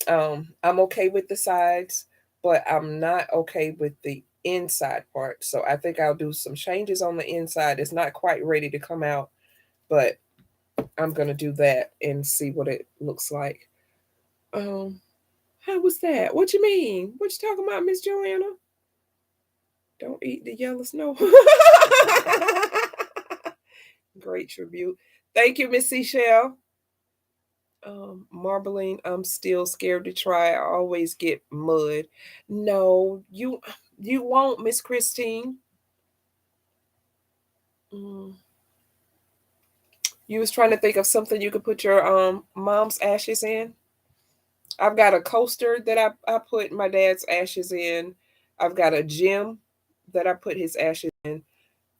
S1: I'm okay with the sides, but I'm not okay with the inside part. So I think I'll do some changes on the inside. It's not quite ready to come out, but I'm gonna do that and see what it looks like. How was that? What you mean? What you talking about, Miss Joanna? Don't eat the yellow snow. Great tribute. Thank you, Miss Seashell. Marbling, I'm still scared to try. I always get mud. No, you won't, Miss Christine. Mm. You was trying to think of something you could put your mom's ashes in. I've got a coaster that I put my dad's ashes in. I've got a gem that I put his ashes in.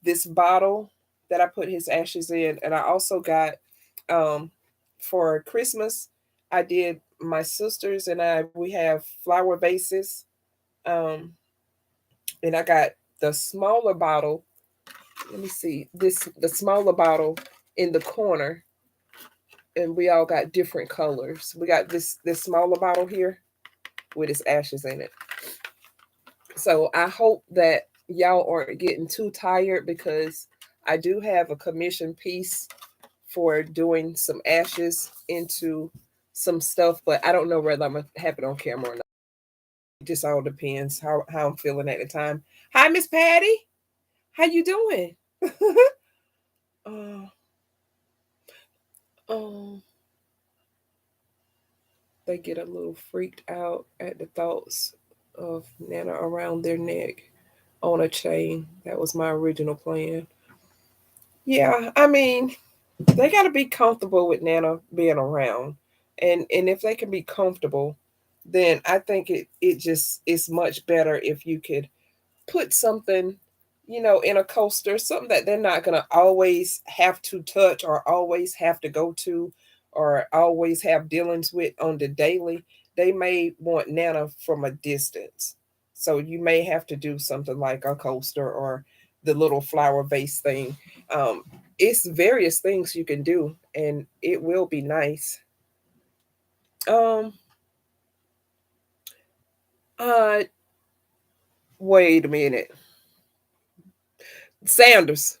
S1: This bottle that I put his ashes in, and I also got um for Christmas I did my sisters and I we have flower vases. Um and I got the smaller bottle. Let me see. The smaller bottle in the corner, and we all got different colors. We got this smaller bottle here with its ashes in it. So I hope that y'all aren't getting too tired because I do have a commission piece for doing some ashes into some stuff, but I don't know whether I'm gonna have it on camera or not. It just all depends how I'm feeling at the time. Hi, Miss Patty. How you doing? uh, um, they get a little freaked out at the thoughts of Nana around their neck on a chain. That was my original plan. Yeah, I mean, they got to be comfortable with Nana being around, and if they can be comfortable, then I think it just is much better if you could put something, in a coaster, something that they're not gonna always have to touch or always have to go to or always have dealings with on the daily. They may want Nana from a distance. So you may have to do something like a coaster or the little flower vase thing. Um, it's various things you can do and it will be nice. Um uh Wait a minute. Sanders.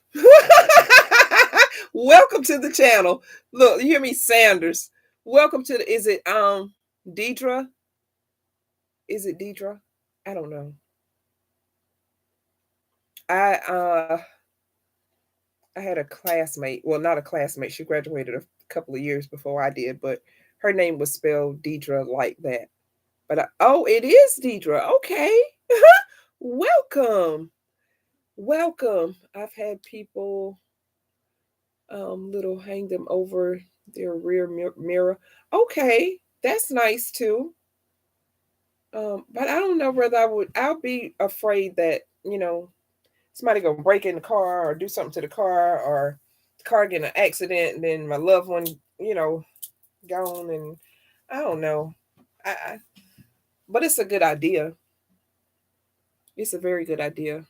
S1: Welcome to the channel. Look, you hear me, Sanders. Welcome to the. Is it Deidre? Is it Deidre? I don't know. I I had a classmate. Well, not a classmate. She graduated a couple of years before I did, but her name was spelled Deidre like that. But oh, it is Deidre. Okay. Welcome. Welcome. I've had people little hang them over their rear mirror. Okay, that's nice too. But I don't know whether I'll be afraid that, somebody gonna break in the car or do something to the car, or the car get in an accident and then my loved one, gone, and I don't know. I but it's a good idea. It's a very good idea.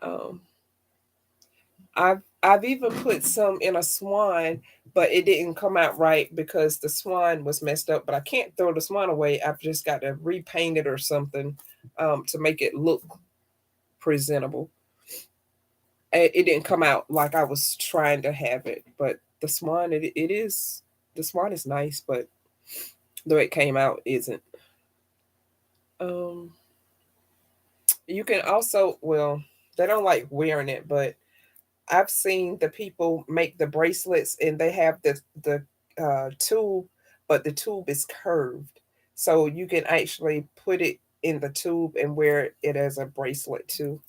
S1: Um, I've even put some in a swan, but it didn't come out right because the swan was messed up. But I can't throw the swan away. I've just got to repaint it or something to make it look presentable. It didn't come out like I was trying to have it, but the swan is nice, but the way it came out isn't. Um, you can also, well, they don't like wearing it, but I've seen the people make the bracelets and they have the tube, but the tube is curved, so you can actually put it in the tube and wear it as a bracelet too.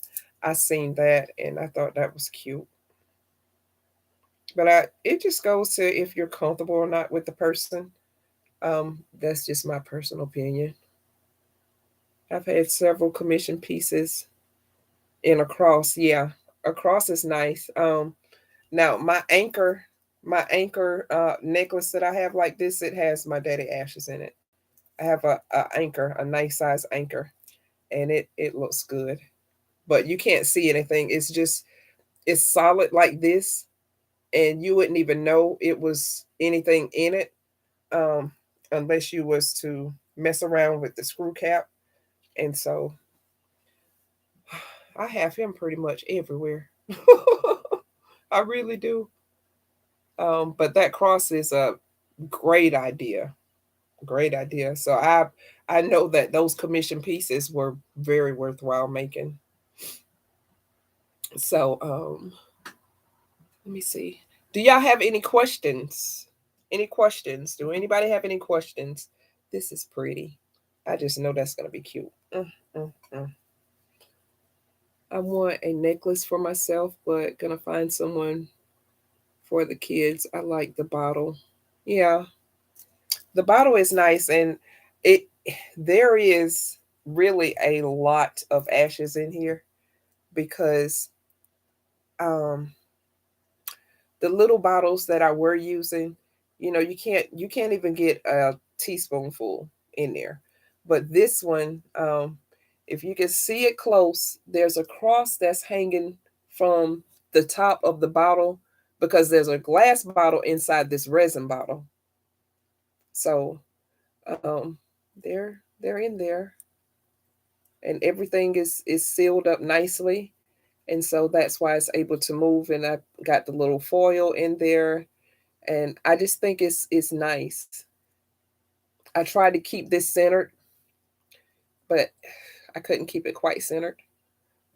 S1: I seen that and I thought that was cute. But it just goes to if you're comfortable or not with the person. That's just my personal opinion. I've had several commission pieces in a cross. Yeah, a cross is nice. Now my anchor necklace that I have like this, it has my daddy ashes in it. I have a anchor, a nice size anchor, and it looks good. But you can't see anything. It's solid like this, and you wouldn't even know it was anything in it, um, unless you was to mess around with the screw cap. And so I have him pretty much everywhere. I really do. But that cross is a great idea. Great idea. So I know that those commission pieces were very worthwhile making. So let me see. Do y'all have any questions? Any questions? Do anybody have any questions? This is pretty. I just know that's going to be cute. I want a necklace for myself, but gonna find someone for the kids. I like the bottle. Yeah, the bottle is nice, and it there is really a lot of ashes in here because um the little bottles that I were using, you can't even get a teaspoonful in there. But this one, if you can see it close, there's a cross that's hanging from the top of the bottle because there's a glass bottle inside this resin bottle. So um, they're in there, and everything is sealed up nicely, and so that's why it's able to move. And I got the little foil in there, and I just think it's nice. I tried to keep this centered, but I couldn't keep it quite centered.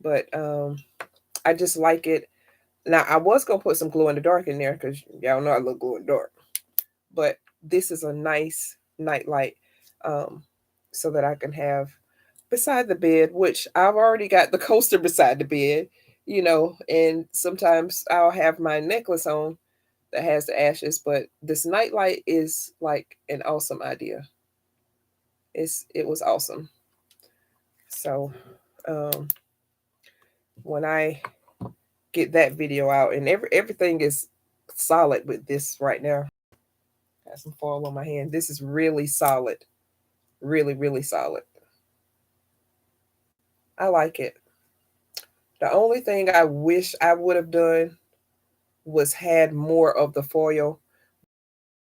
S1: But I just like it. Now I was gonna put some glow in the dark in there because y'all know I love glow in the dark. But this is a nice night light, um, so that I can have beside the bed, which I've already got the coaster beside the bed, and sometimes I'll have my necklace on that has the ashes, but this nightlight is like an awesome idea. It was awesome. So um when I get that video out, and everything is solid with this right now. Got some foil on my hand. This is really solid. Really, really solid. I like it. The only thing I wish I would have done was had more of the foil,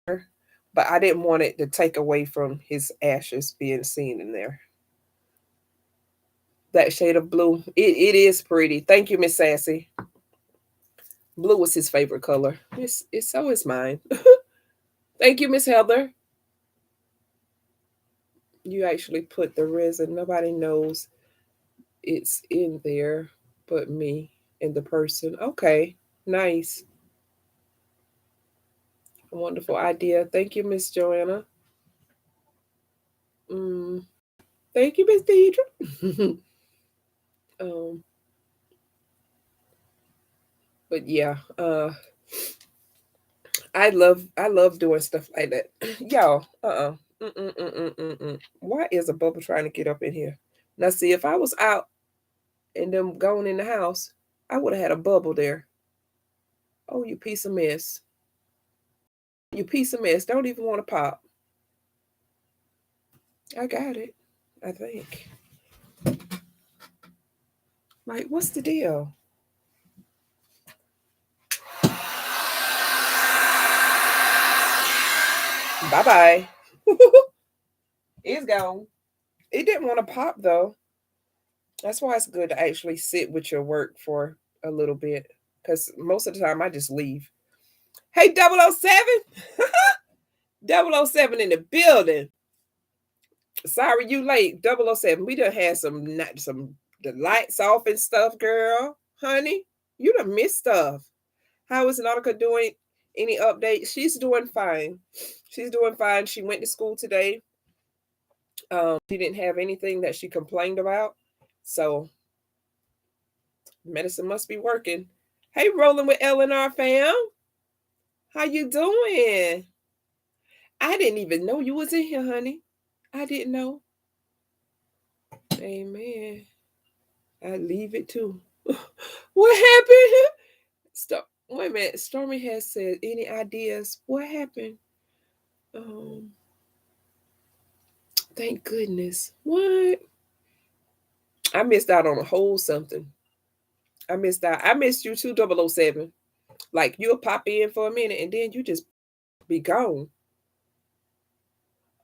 S1: but I didn't want it to take away from his ashes being seen in there. That shade of blue, it is pretty. Thank you, Miss Sassy. Blue was his favorite color. It's so is mine. Thank you, Miss Heather. You actually put the resin. Nobody knows it's in there but me and the person. Okay, nice. A wonderful idea. Thank you, Miss Joanna. Mm, thank you, Miss Deidre. um, but yeah, I love doing stuff like that. Y'all, why is a bubble trying to get up in here? Now, see, if I was out and them going in the house, I would have had a bubble there. Oh, you piece of mess. You piece of mess. Don't even want to pop. I got it, I think. Like, what's the deal? Bye-bye. It's gone. It didn't want to pop, though. That's why it's good to actually sit with your work for a little bit. Because most of the time, I just leave. Hey, 007. 007 in the building. Sorry you late, 007. We done had some the lights off and stuff, girl. Honey, you done missed stuff. How is Nautica doing? Any updates? She's doing fine. She's doing fine. She went to school today. She didn't have anything that she complained about. So medicine must be working. Hey, rolling with Eleanor fam. How you doing? I didn't even know you was in here, honey. I didn't know. Amen. I leave it too. What happened? Stop. Wait a minute. Stormy has said, any ideas? What happened? Um, thank goodness. What? I missed out on a whole something. I missed out. I missed you too, 007. Like, you'll pop in for a minute and then you just be gone.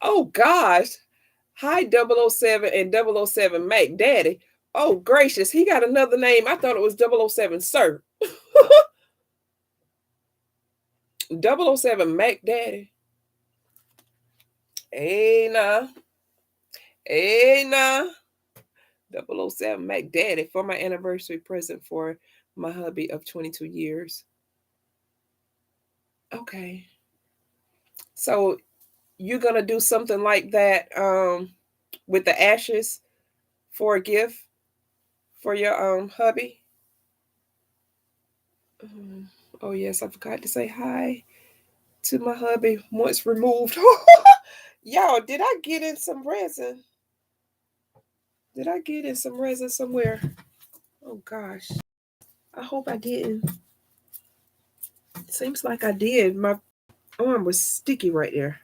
S1: Oh gosh. Hi, 007 and 007 Mac Daddy. Oh gracious, he got another name. I thought it was 007 Sir. 007 Mac Daddy. Hey nah. Hey nah. 007 Mac Daddy for my anniversary present for my hubby of 22 years. Okay. So you're gonna do something like that with the ashes for a gift for your hubby. Oh yes, I forgot to say hi to my hubby once removed. Y'all, did I get in some resin? Did I get in some resin somewhere? Oh gosh. I hope I didn't. Seems like I did. My arm was sticky right there.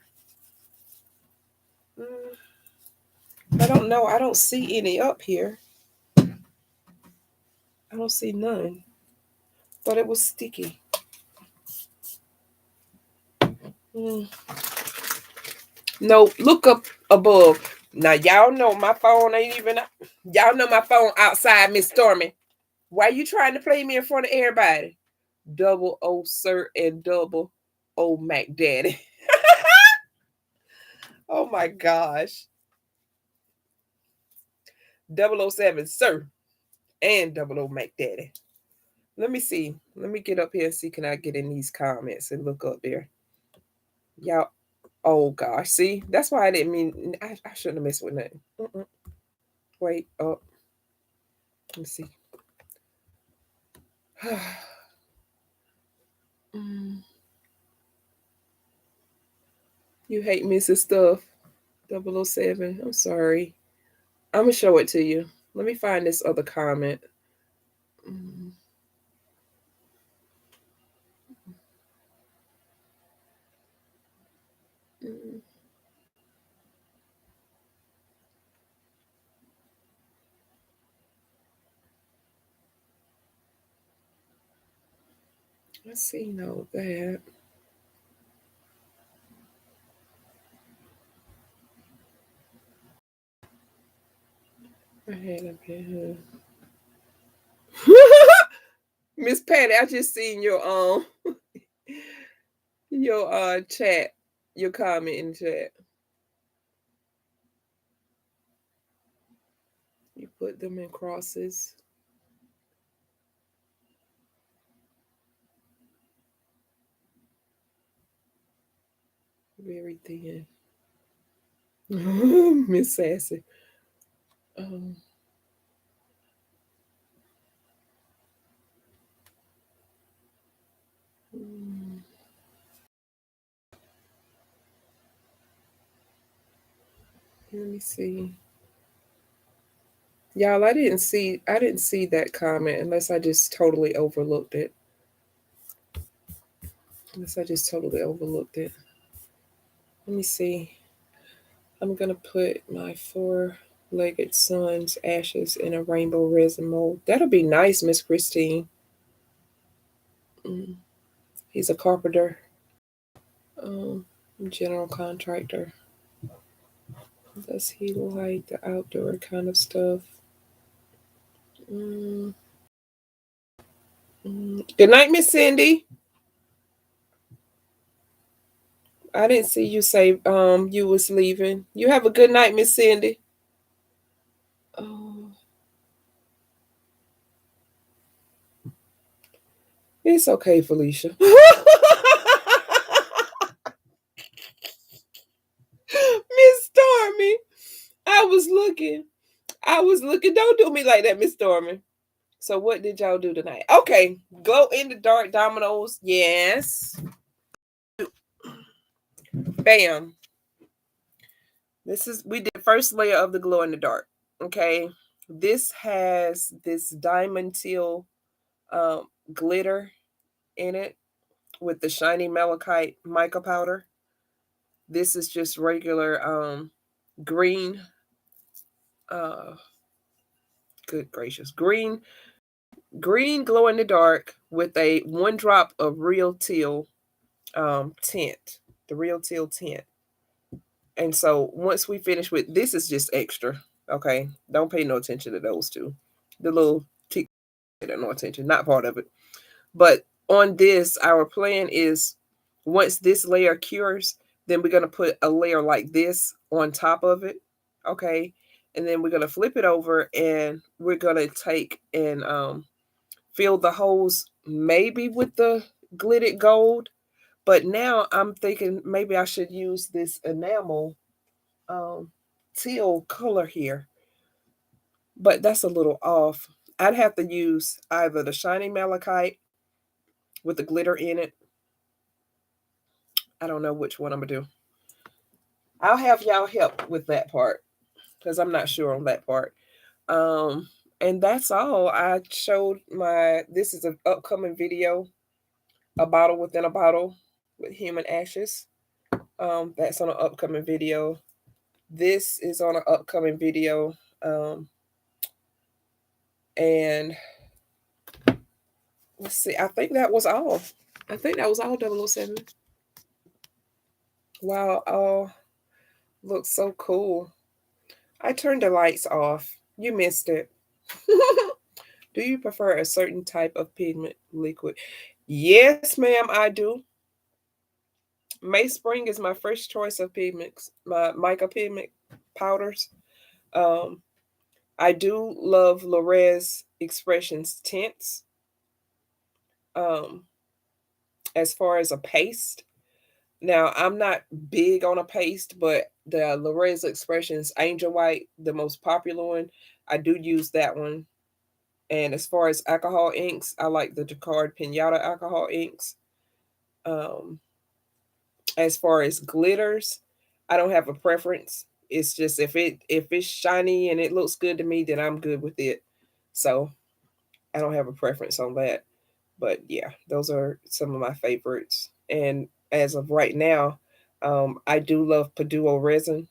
S1: I don't know. I don't see any up here. I don't see none. But it was sticky. No, look up above. Now y'all know my phone ain't even. Y'all know my phone outside, Miss Stormy. Why you trying to play me in front of everybody? Double O Sir and double O Mac Daddy. Oh my gosh. 007 Sir and double O Mac Daddy. Let me see. Let me get up here and see. Can I get in these comments and look up there? Y'all. Oh gosh. See, that's why I didn't mean. I shouldn't have messed with nothing. Wait up. Let me see. You hate missing stuff. 007. I'm sorry. I'm gonna show it to you. Let me find this other comment. I see no that. I had up here. Miss Patty, I just seen your chat, your comment in the chat. You put them in crosses. Very thin. Miss Sassy. Let me see. Y'all, I didn't see that comment unless I just totally overlooked it. Let me see. I'm gonna put my four-legged son's ashes in a rainbow resin mold. That'll be nice, Miss Christine. He's a carpenter, general contractor. Does he like the outdoor kind of stuff? Good night, Miss Cindy. I didn't see you say you was leaving. You have a good night, Miss Cindy. It's okay, Felicia. Miss Stormy, I was looking. Don't do me like that, Miss Stormy. So what did y'all do tonight? Okay, glow in the dark dominoes. Yes. Bam. We did first layer of the glow in the dark. Okay. This has this diamond teal glitter in it with the shiny malachite mica powder. This is just regular green. Good gracious. Green glow in the dark with a 1 drop of real teal tint. The real teal tint. And so once we finish with this is just extra. Okay. Don't pay no attention to those two. The little tick, no attention, not part of it. But on this, our plan is once this layer cures, then we're going to put a layer like this on top of it. Okay. And then we're going to flip it over and we're going to take and fill the holes maybe with the glittered gold, But now I'm thinking maybe I should use this enamel um, teal color here. But that's a little off. I'd have to use either the shiny malachite with the glitter in it. I don't know which one I'm gonna do. I'll have y'all help with that part because I'm not sure on that part. Um, and that's all. I showed my. This is an upcoming video, a bottle within a bottle with human ashes. That's on an upcoming video. This is on an upcoming video. And let's see. I think that was all. I think that was all 007. Wow. Oh, looks so cool. I turned the lights off. You missed it. Do you prefer a certain type of pigment liquid? Yes, ma'am, I do. May Spring is my first choice of pigments, my mica pigment powders. Um, I do love Lorez Expressions tints. Um, as far as a paste, now I'm not big on a paste, but the Lorez Expressions Angel White, the most popular one, I do use that one. And as far as alcohol inks, I like the Jacquard Pinata alcohol inks. Um, as far as glitters, I don't have a preference. It's just if it's shiny and it looks good to me, then I'm good with it. So I don't have a preference on that. But yeah, those are some of my favorites. And as of right now, I do love PuDuo resin.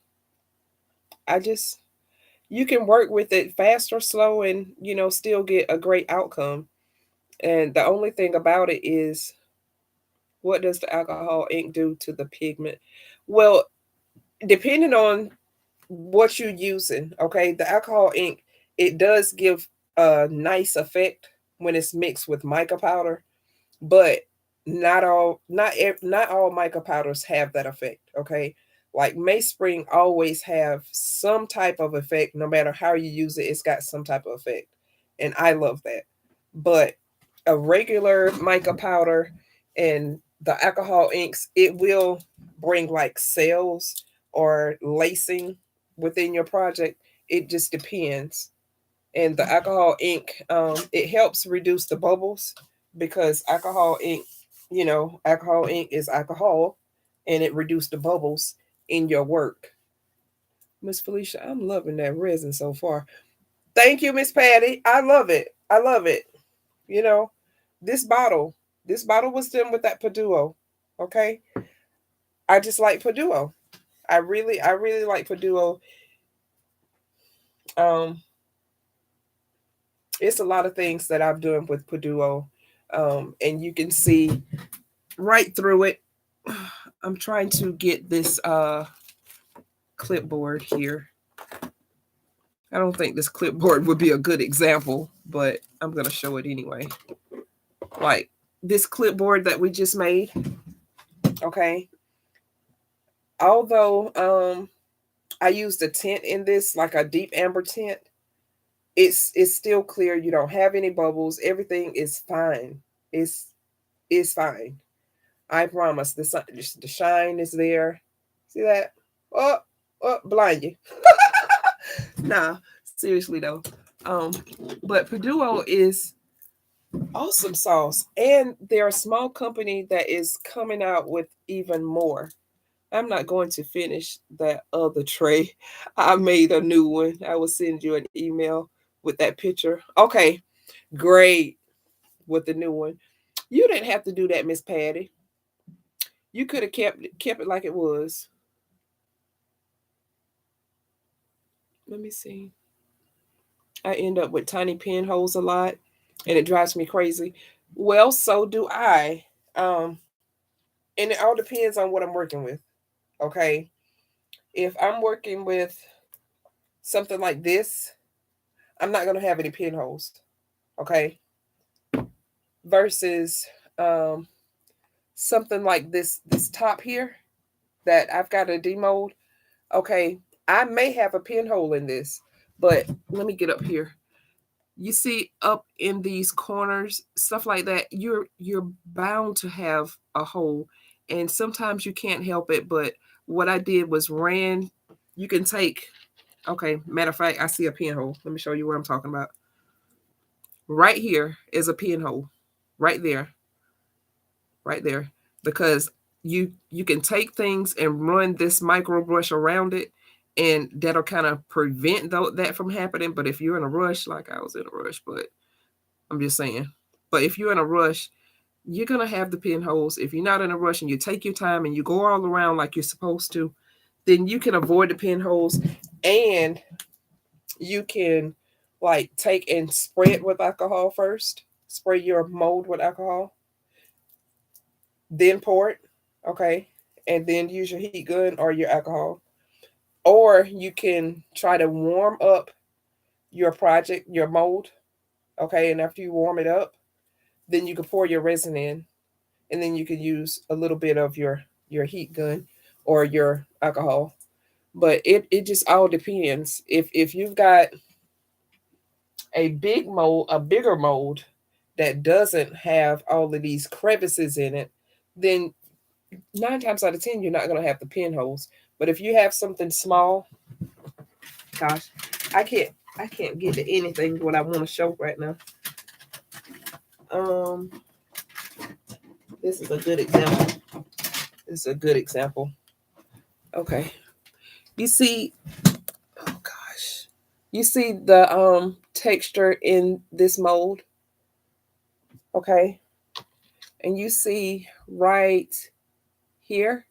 S1: I just you can work with it fast or slow, and still get a great outcome. And the only thing about it is, what does the alcohol ink do to the pigment? Well, depending on what you're using, okay, the alcohol ink, it does give a nice effect when it's mixed with mica powder, but not all mica powders have that effect, okay? Like May Spring always have some type of effect. No matter how you use it, it's got some type of effect, and I love that. But a regular mica powder and the alcohol inks, it will bring like cells or lacing within your project. It just depends. And the alcohol ink, it helps reduce the bubbles, because alcohol ink, alcohol ink is alcohol, and it reduces the bubbles in your work. Miss Felicia, I'm loving that resin so far. Thank you, Miss Patty. I love it. I love it. You know, this bottle, this bottle was done with that PuDuo. Okay. I just like PuDuo. I really like PuDuo. Um, it's a lot of things that I'm doing with PuDuo. And you can see right through it. I'm trying to get this clipboard here. I don't think this clipboard would be a good example, but I'm going to show it anyway. Like this clipboard that we just made, okay? Although I used a tint in this, like a deep amber tint, it's still clear. You don't have any bubbles. Everything is fine. It's fine. I promise. The shine is there. See that? Oh, blind you. Nah, seriously though. Um, but PuDuo is awesome sauce, and they're a small company that is coming out with even more. I'm not going to finish that other tray. I made a new one. I will send you an email with that picture. Okay, great. With the new one. You didn't have to do that, Miss Patty. You could have kept it like it was. Let me see. I end up with tiny pinholes a lot, and it drives me crazy. Well, so do I. Um, and it all depends on what I'm working with. Okay. If I'm working with something like this, I'm not gonna have any pinholes. Okay. Versus um something like this top here that I've got a demold. Okay, I may have a pinhole in this, but let me get up here. You see up in these corners, stuff like that, you're bound to have a hole. And sometimes you can't help it, but what I did was ran, you can take, okay, matter of fact, I see a pinhole. Let me show you what I'm talking about. Right here is a pinhole, right there, because you can take things and run this micro brush around it, and that'll kind of prevent that from happening. But if you're in a rush, like I was in a rush, but I'm just saying, but if you're in a rush, you're going to have the pinholes. If you're not in a rush and you take your time and you go all around like you're supposed to, then you can avoid the pinholes, and you can like take and spray it with alcohol first. Spray your mold with alcohol, then pour it, okay? And then use your heat gun or your alcohol. Or you can try to warm up your project, your mold, okay? And after you warm it up, then you can pour your resin in, and then you can use a little bit of your heat gun or your alcohol. But it just all depends. If you've got a bigger mold that doesn't have all of these crevices in it, then 9 times out of 10 you're not going to have the pinholes. But if you have something small, gosh, I can't get to anything what I want to show right now. Um, this is a good example. This is a good example. Okay, you see, oh gosh, you see the texture in this mold, okay, and you see right here.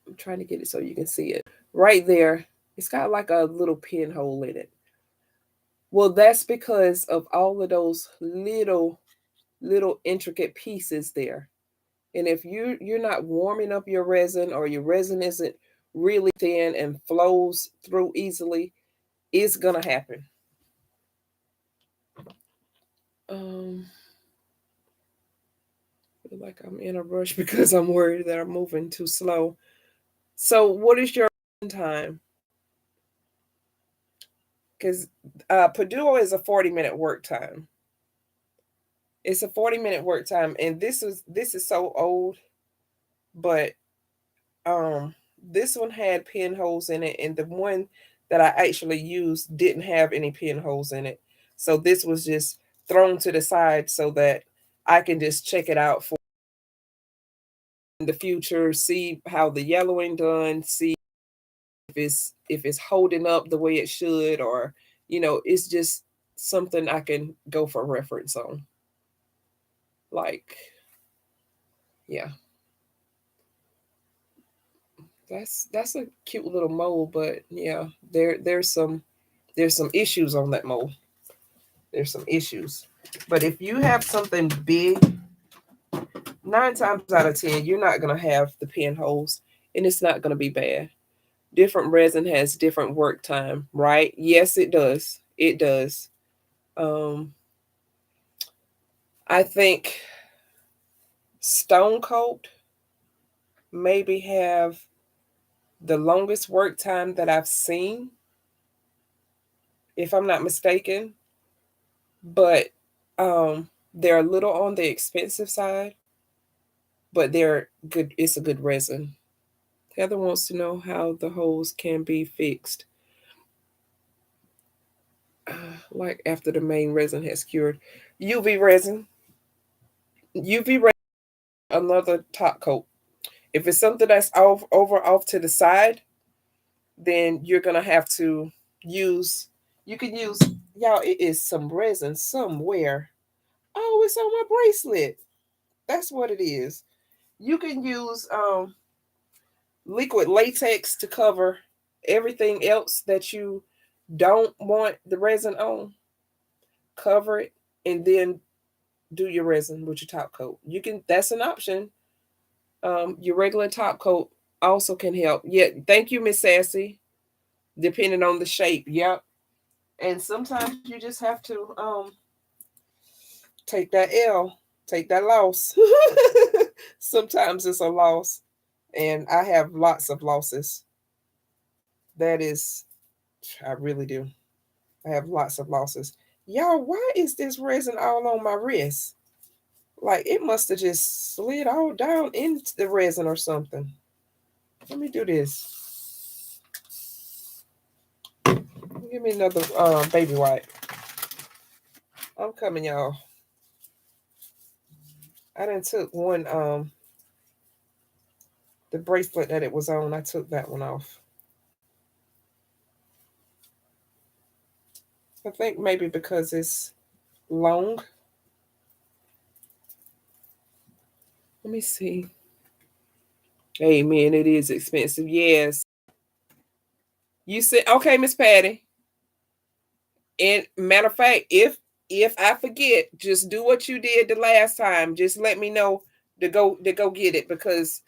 S1: I'm trying to get it so you can see it. Right there, it's got like a little pinhole in it. Well, that's because of all of those little intricate pieces there. And if you're not warming up your resin, or your resin isn't really thin and flows through easily, it's gonna happen. Um, feel like I'm in a rush because I'm worried that I'm moving too slow. So, what is your time? Because PuDuo is a 40-minute work time. It's a 40-minute work time, and this is so old, but um, this one had pinholes in it, and the one that I actually used didn't have any pinholes in it. So this was just thrown to the side so that I can just check it out for in the future, see how the yellowing done, see if it's holding up the way it should, or it's just something I can go for reference on. Like, yeah, that's a cute little mold, but yeah, there's some issues on that mold. There's some issues. But if you have something big, 9 times out of 10, you're not gonna have the pinholes, and it's not gonna be bad. Different resin has different work time, right? Yes, it does. It does. Um, I think Stone Coat maybe have the longest work time that I've seen, if I'm not mistaken. But they're a little on the expensive side, but they're good. It's a good resin. Heather wants to know how the holes can be fixed. Like after the main resin has cured. UV resin. UV resin, another top coat. If it's something that's off to the side, then you're gonna have to use. You can use, y'all. It is some resin somewhere. Oh, it's on my bracelet. That's what it is. You can use liquid latex to cover everything else that you don't want the resin on. Cover it, and then do your resin with your top coat. You can, that's an option. Your regular top coat also can help. Yeah, thank you, Miss Sassy. Depending on the shape, yep. And sometimes you just have to take that L, take that loss. Sometimes it's a loss, and I have lots of losses. That is, I really do. I have lots of losses. Y'all, why is this resin all on my wrist? Like it must have just slid all down into the resin or something. Let me do this. Give me another baby wipe. I'm coming, y'all. I done took one the bracelet that it was on, I took that one off. I think maybe because it's long. Let me see. Hey man, it is expensive. Yes. You said okay, Miss Patty. And matter of fact, if I forget, just do what you did the last time. Just let me know to go get it, because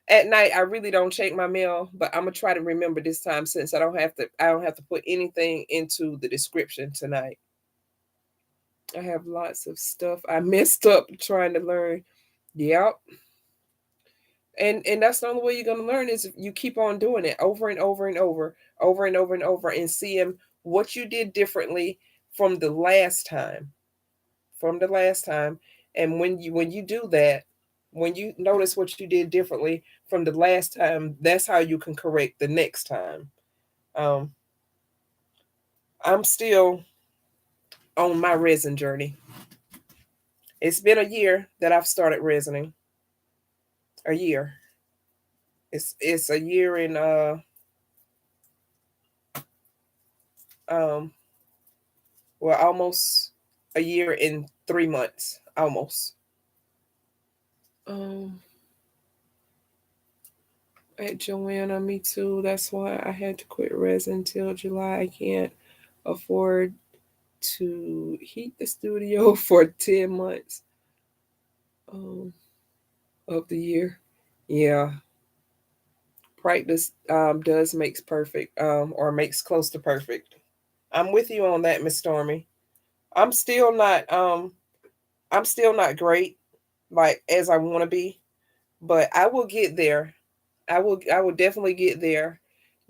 S1: at night I really don't check my mail, but I'm gonna try to remember this time, since I don't have to put anything into the description tonight. I have lots of stuff I messed up trying to learn. Yep. And that's the only way you're gonna learn, is if you keep on doing it over and over and over, over and over and over, and seeing what you did differently from the last time. From the last time. And when you do that, when you notice what you did differently from the last time, that's how you can correct the next time. Um, I'm still on my resin journey. It's been a year that I've started resining. A year. It's a year in um well, almost a year in 3 months. Almost. Um at Joanna, me too. That's why I had to quit resin till July. I can't afford to heat the studio for 10 months um, of the year. Yeah, practice does makes perfect, or makes close to perfect. I'm with you on that, Miss Stormy. I'm still not I'm still not great like as I want to be, but I will get there. I will definitely get there.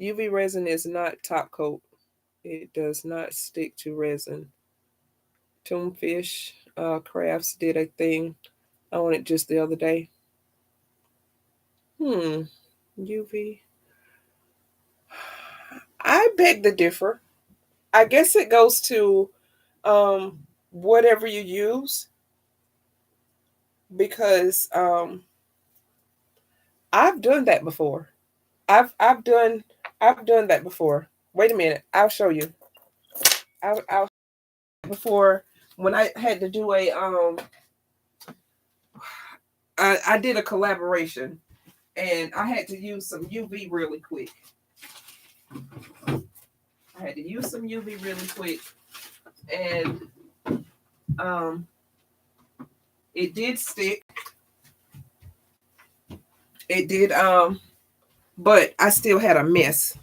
S1: UV resin is not top coat. It does not stick to resin. Toonfish Crafts did a thing on it just the other day. UV. I beg to differ. I guess it goes to um, whatever you use, because I've done that before. I've done that before. Wait a minute, I'll show you. I'll before, when I had to do I did a collaboration, and I had to use some UV really quick. I had to use some UV really quick, and um, it did stick. It did, but I still had a mess.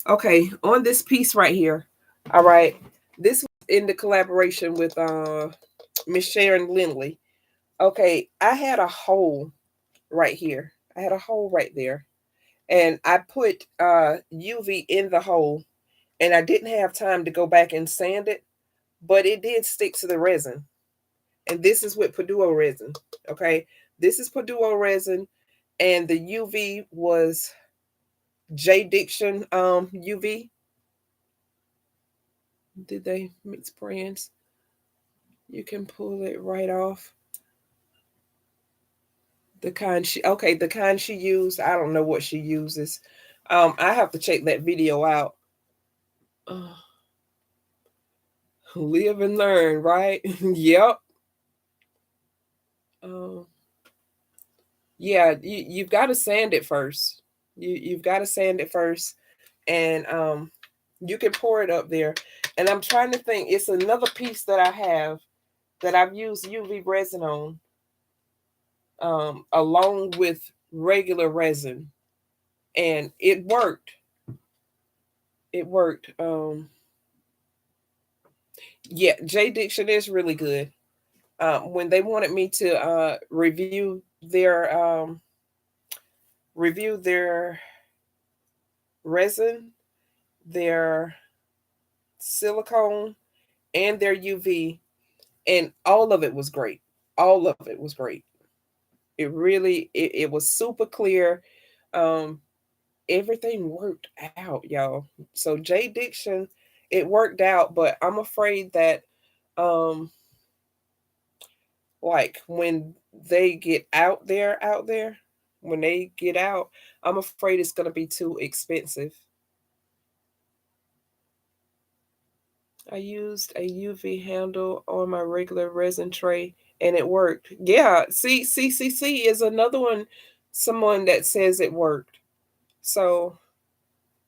S1: Okay, on this piece right here. All right, this was in the collaboration with Miss Sharon Lindley. Okay, I had a hole right here. I had a hole right there, and I put UV in the hole, and I didn't have time to go back and sand it, but it did stick to the resin. And this is with PuDuo resin. Okay, this is PuDuo resin, and the UV was J Diction UV. Did they mix brands? You can pull it right off. The kind she used, I don't know what she uses. I have to check that video out. Uh, live and learn, right? Yep. Uh, yeah, you've got to sand it first. You've got to sand it first, and you can pour it up there. And I'm trying to think. It's another piece that I have that I've used UV resin on, along with regular resin, and it worked. It worked. Yeah, J Diction is really good. When they wanted me to review their resin, their silicone, and their UV, and all of it was great. All of it was great. It really, it was super clear. Um, Everything worked out, y'all. So J Diction, it worked out, but I'm afraid that um like when they get out there, when they get out, I'm afraid it's gonna be too expensive. I used a UV handle on my regular resin tray and it worked. Yeah, see, CCC is another one, someone that says it worked. So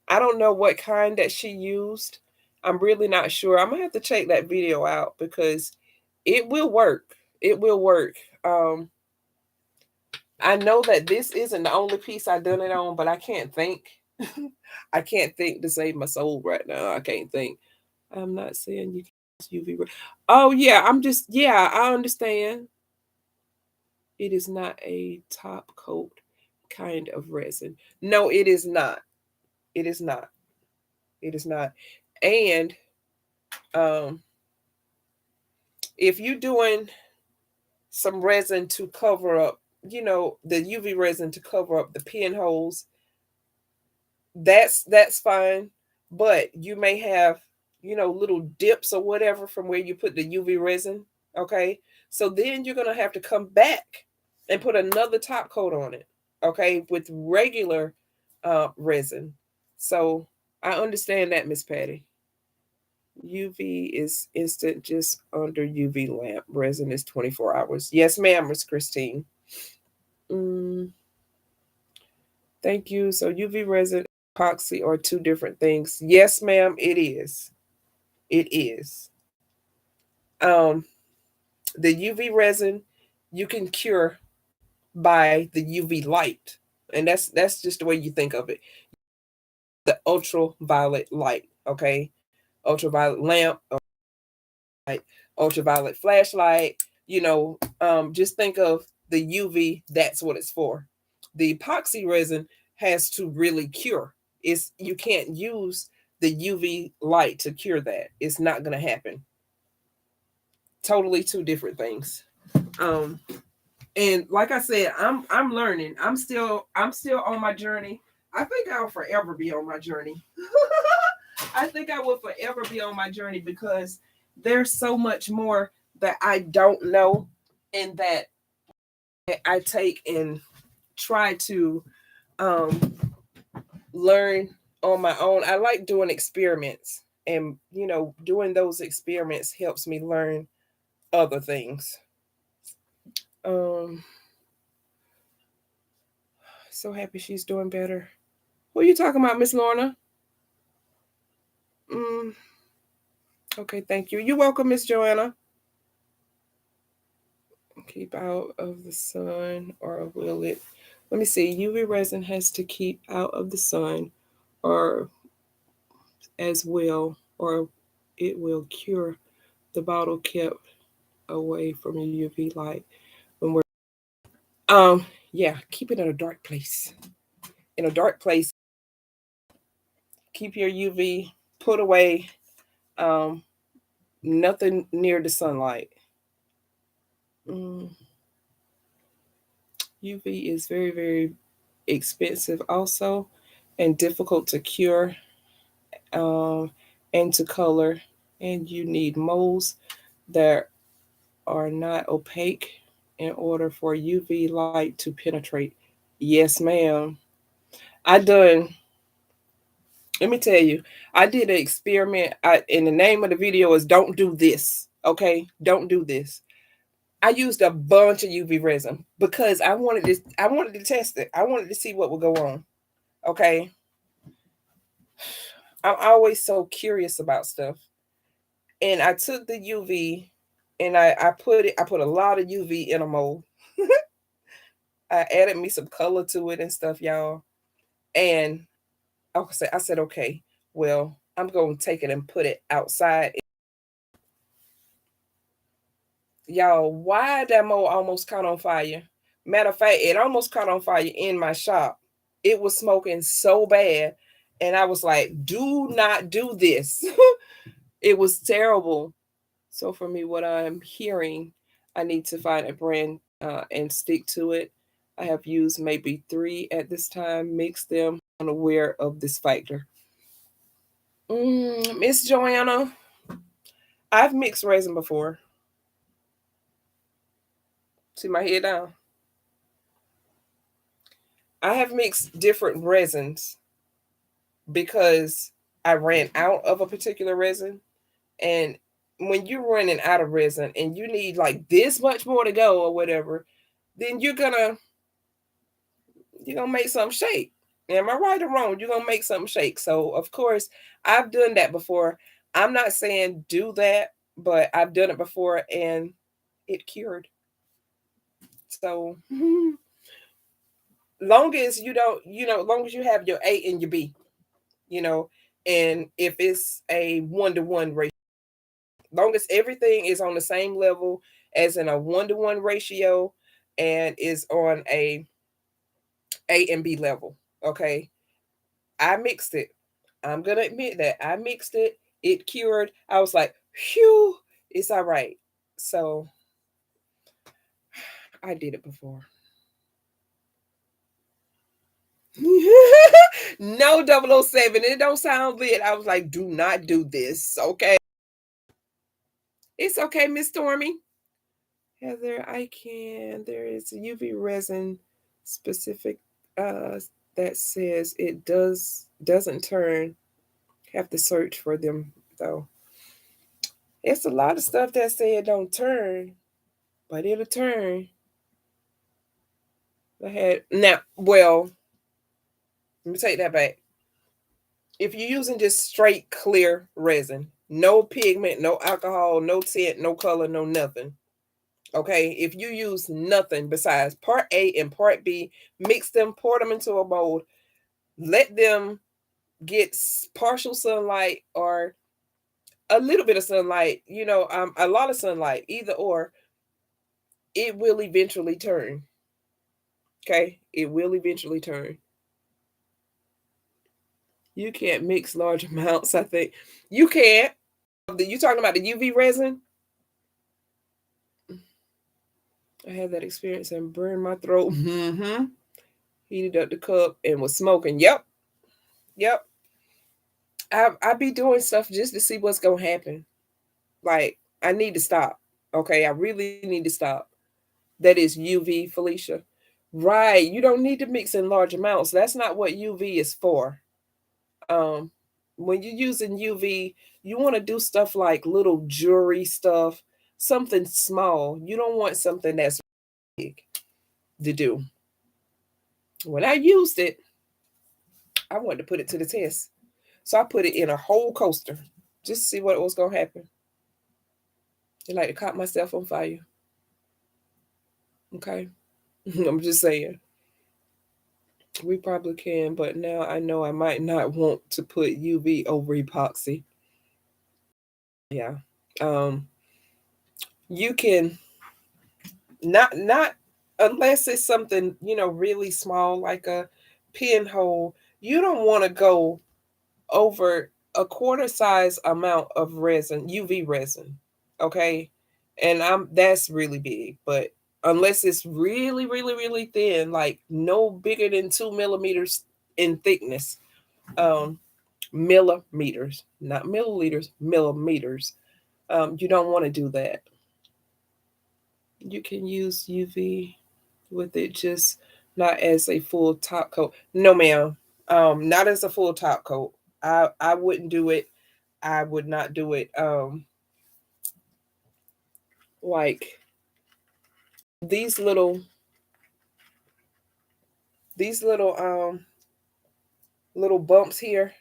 S1: I don't know what kind that she used. I'm really not sure. I'm gonna have to check that video out because it will work. It will work. I know that this isn't the only piece I done it on, but I can't think. I can't think to save my soul right now. I can't think. I'm not saying you can use UV. Oh yeah, I'm just yeah, I understand. It is not a top coat kind of resin. No, it is not. It is not. It is not. And um if you're doing some resin to cover up, the UV resin to cover up the pinholes, that's fine. But you may have, little dips or whatever from where you put the UV resin. Okay. So then you're gonna have to come back and put another top coat on it. Okay, with regular resin. So I understand that, Miss Patty. UV is instant just under UV lamp. Resin is 24 hours. Yes, ma'am, Miss Christine. Mm, thank you. So UV resin and epoxy are two different things. Yes, ma'am, it is. It is. Um, the UV resin you can cure by the UV light. And that's just the way you think of it. The ultraviolet light, okay? Ultraviolet lamp, light, ultraviolet flashlight, just think of the UV, that's what it's for. The epoxy resin has to really cure. It's you can't use the UV light to cure that. It's not gonna happen. Totally two different things. Um and like I said, I'm learning. I'm still on my journey. I think I'll forever be on my journey. I think I will forever be on my journey because there's so much more that I don't know and that I take and try to um, learn on my own. I like doing experiments, and doing those experiments helps me learn other things. Um, so happy she's doing better. What are you talking about, Miss Lorna? Mm, okay, thank you. You're welcome, Miss Joanna. Keep out of the sun, or will it? Let me see. UV resin has to keep out of the sun, or as well, or it will cure. The bottle kept away from UV light when we're yeah, keep it in a dark place. In a dark place. Keep your UV put away. Um, Nothing near the sunlight. Mm, UV is very, very expensive also and difficult to cure um, and to color. And you need molds that are not opaque in order for UV light to penetrate. Yes, ma'am. I done. Let me tell you, I did an experiment. And the name of the video is "Don't Do This." Okay, don't do this. I used a bunch of UV resin because I wanted this. I wanted to test it. I wanted to see what would go on. Okay, I'm always so curious about stuff. And I took the UV and I put it. I put a lot of UV in a mold. I added me some color to it and stuff, y'all. And I said, okay, well, I'm going to take it and put it outside. Y'all, why that mold almost caught on fire? Matter of fact, it almost caught on fire in my shop. It was smoking so bad. And I was like, do not do this. It was terrible. So for me, what I'm hearing, I need to find a brand and stick to it. I have used maybe 3 at this time, mixed them, unaware of this factor. Miss Joanna, I've mixed resin before. See my head down? I have mixed different resins because I ran out of a particular resin. And when you're running out of resin and you need like this much more to go or whatever, then you're gonna make something shake. Am I right or wrong? You're gonna make something shake. So of course I've done that before. I'm not saying do that, but I've done it before and it cured. So long as you don't, long as you have your A and your B, and if it's a 1-to-1 ratio, long as everything is on the same level as in a 1-to-1 ratio and is on A and B level. Okay. I mixed it. I'm gonna admit that I mixed it. It cured. I was like, phew, it's all right. So I did it before. No 007. It don't sound lit. I was like, do not do this. Okay. It's okay, Miss Stormy. Heather, there is a UV resin specific that says it doesn't turn. Have to search for them though. It's a lot of stuff that say it don't turn, but it'll turn. Well, let me take that back. If you're using just straight clear resin, no pigment, no alcohol, no tint, no color, no nothing. Okay, if you use nothing besides part A and part B, mix them, pour them into a mold, let them get partial sunlight or a little bit of sunlight, a lot of sunlight, either or, it will eventually turn. Okay, it will eventually turn. You can't mix large amounts, I think. You can't. You talking about the UV resin? I had that experience and burned my throat. Mm-hmm. Heated up the cup and was smoking. Yep. Yep. I be doing stuff just to see what's gonna happen. Like, I need to stop. Okay, I really need to stop. That is UV, Felicia. Right. You don't need to mix in large amounts. That's not what UV is for. Um, when you're using UV, you want to do stuff like little jewelry stuff, something small. You don't want something that's big to do. When I used it, I wanted to put it to the test. So I put it in a whole coaster just to see what was going to happen. I like to caught myself on fire. Okay. I'm just saying. We probably can, but now I know I might not want to put UV over epoxy. Yeah. You can not unless it's something, really small like a pinhole. You don't want to go over a quarter size amount of resin, UV resin. Okay? And that's really big, but unless it's really, really, really thin, like no bigger than 2 millimeters in thickness, millimeters, not milliliters, millimeters. You don't want to do that. You can use UV with it, just not as a full top coat. No, ma'am. Not as a full top coat. I wouldn't do it. I would not do it. Like these little these little little bumps here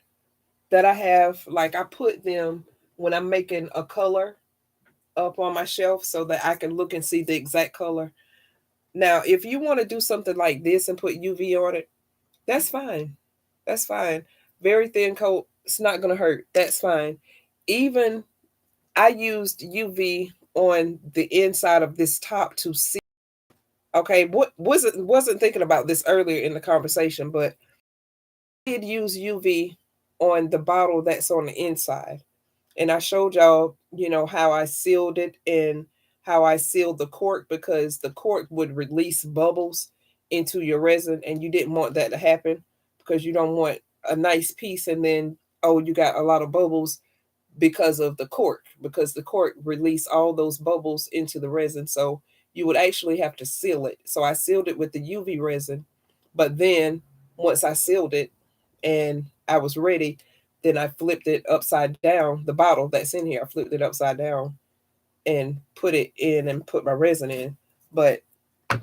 S1: that I have, like I put them when I'm making a color up on my shelf so that I can look and see the exact color. Now, if you want to do something like this and put UV on it, that's fine. That's fine. Very thin coat. It's not going to hurt. That's fine. Even I used UV on the inside of this top to see. Okay, what wasn't thinking about this earlier in the conversation, but I did use UV on the bottle that's on the inside. And I showed y'all, how I sealed it and how I sealed the cork, because the cork would release bubbles into your resin, and you didn't want that to happen, because you don't want a nice piece and then, oh, you got a lot of bubbles because of the cork, because the cork release all those bubbles into the resin. So you would actually have to seal it. So I sealed it with the UV resin, but then once I sealed it and I was ready, then I flipped it upside down. The bottle that's in here, I flipped it upside down and put it in and put my resin in. But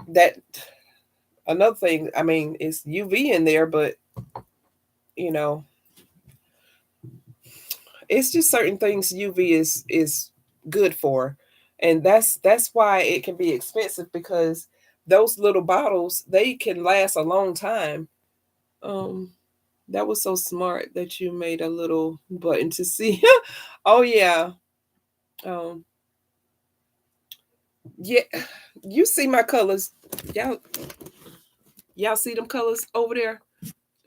S1: that, another thing, I mean, it's UV in there, but you know, it's just certain things UV is good for. And that's why it can be expensive, because those little bottles, they can last a long time. That was so smart that you made a little button to see. Oh yeah. Um yeah, you see my colors. Y'all see them colors over there?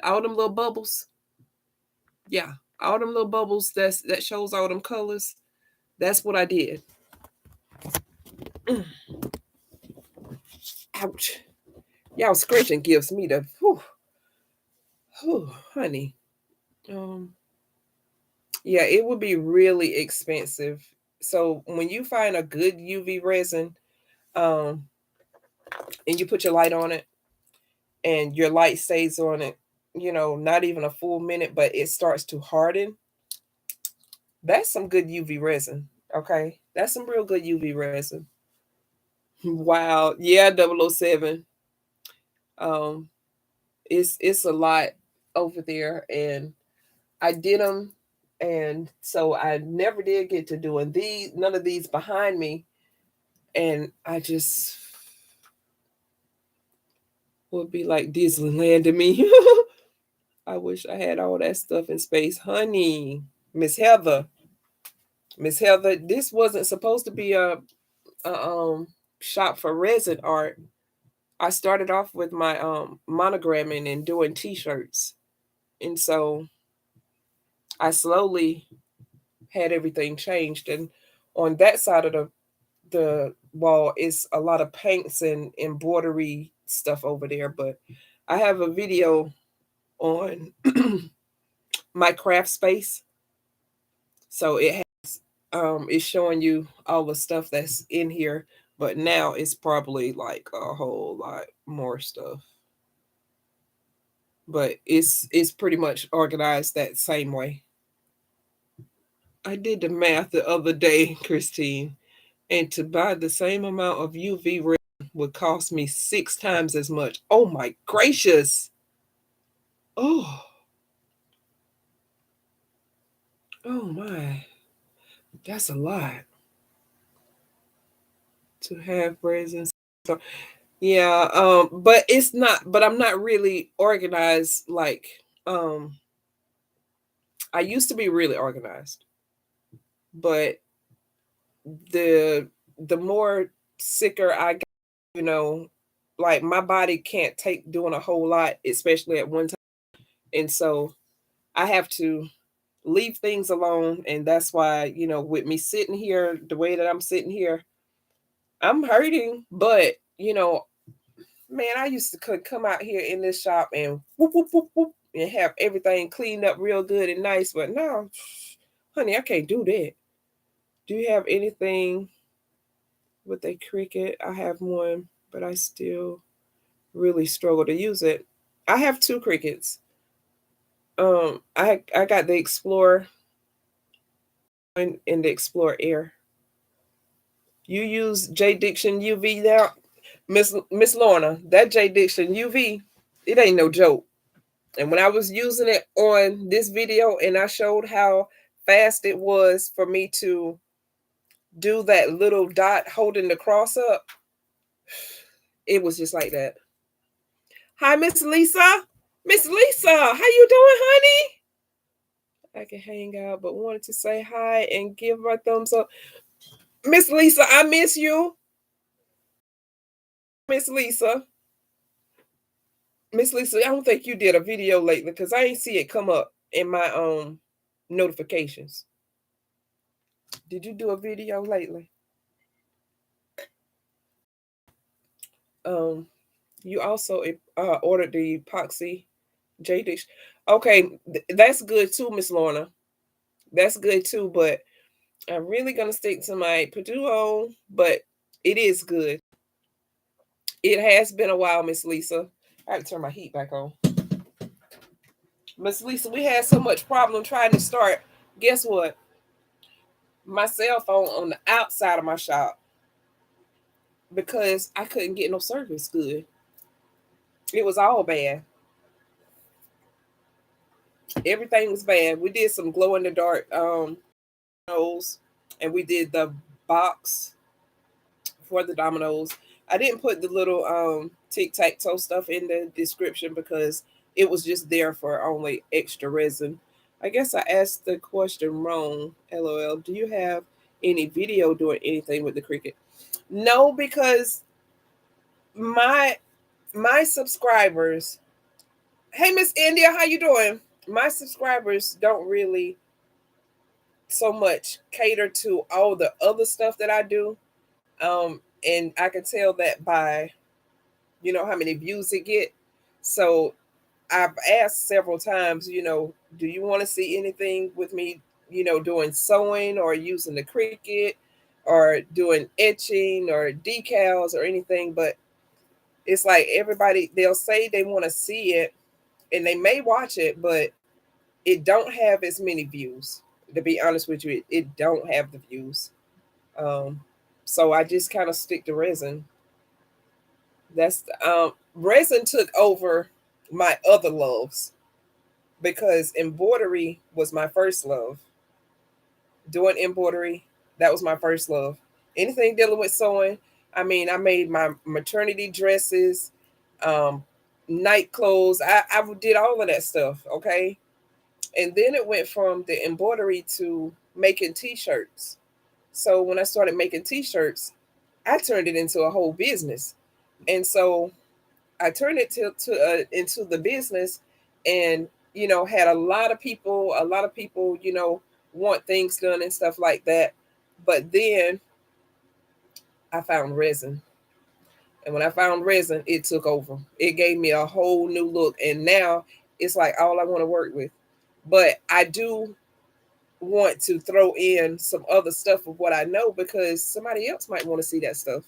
S1: All them little bubbles. Yeah, all them little bubbles, that shows all them colors. That's what I did. Ouch. Y'all scratching gives me the whew, whew, honey. Um yeah, it would be really expensive. So when you find a good UV resin, um, and you put your light on it and your light stays on it, not even a full minute, but it starts to harden, that's some good UV resin. Okay. That's some real good UV resin. Wow. Yeah, 007. Um, it's a lot over there, and I did them, and so I never did get to doing none of these behind me, and I just would be like Disneyland to me. I wish I had all that stuff in space, honey. Miss Heather, Miss Heather, this wasn't supposed to be a shop for resin art. I started off with my monogramming and doing T-shirts, and so I slowly had everything changed. And on that side of the wall is a lot of paints and embroidery stuff over there. But I have a video on my craft space, so it's showing you all the stuff that's in here. But now it's probably like a whole lot more stuff. But it's pretty much organized that same way. I did the math the other day, Christine, and to buy the same amount of UV resin would cost me 6 times as much. Oh my gracious. Oh, oh my. That's a lot to have resin. So, yeah, but I'm not really organized like I used to be really organized, but the the more sicker I got, you know, like my body can't take doing a whole lot, especially at one time. And so I have to leave things alone. And that's why, with me sitting here, the way that I'm sitting here, I'm hurting. But, man, I used to come out here in this shop and whoop, whoop, whoop, whoop, and have everything cleaned up real good and nice. But no, honey, I can't do that. Do you have anything with a Cricut? I have one, but I still really struggle to use it. I have 2 Cricuts. I got the Explorer and the Explorer Air. You use J Diction UV now, Miss Lorna. That J Diction UV, it ain't no joke. And when I was using it on this video, and I showed how fast it was for me to do that little dot holding the cross up, it was just like that. Hi, Miss Lisa. Miss Lisa, how you doing, honey? I can hang out, but wanted to say hi and give my thumbs up. Miss Lisa, I miss you. Miss Lisa. Miss Lisa, I don't think you did a video lately because I ain't see it come up in my notifications. Did you do a video lately? You also ordered the epoxy J dish. Okay, that's good too, Miss Lorna. That's good too, but I'm really gonna stick to my PuDuo, but it is good. It has been a while, Miss Lisa. I have to turn my heat back on. Miss Lisa, we had so much problem trying to start. Guess what? My cell phone on the outside of my shop because I couldn't get no service good. It was all bad. Everything was bad. We did some glow in the dark dominoes, and we did the box for the dominoes. I didn't put the little tic-tac-toe stuff in the description because it was just there for only extra resin. I guess I asked the question wrong. LOL. Do you have any video doing anything with the Cricut? No, because my subscribers. Hey, Miss India, how you doing? My subscribers don't really so much cater to all the other stuff that I do. And I can tell that by, how many views it get. So I've asked several times, do you want to see anything with me, doing sewing or using the Cricut or doing etching or decals or anything? But it's like everybody, they'll say they want to see it and they may watch it, but it don't have as many views. To be honest with you, it don't have the views. So I just kind of stick to resin. That's resin took over my other loves because embroidery was my first love. Doing embroidery, that was my first love. Anything dealing with sewing. I mean, I made my maternity dresses, night clothes. I did all of that stuff. Okay. And then it went from the embroidery to making t-shirts. So when I started making t-shirts, I turned it into a whole business. And so I turned it into the business, and had a lot of people, want things done and stuff like that. But then I found resin. And when I found resin, it took over. It gave me a whole new look. And now it's like all I want to work with. But I do want to throw in some other stuff of what I know because somebody else might want to see that stuff.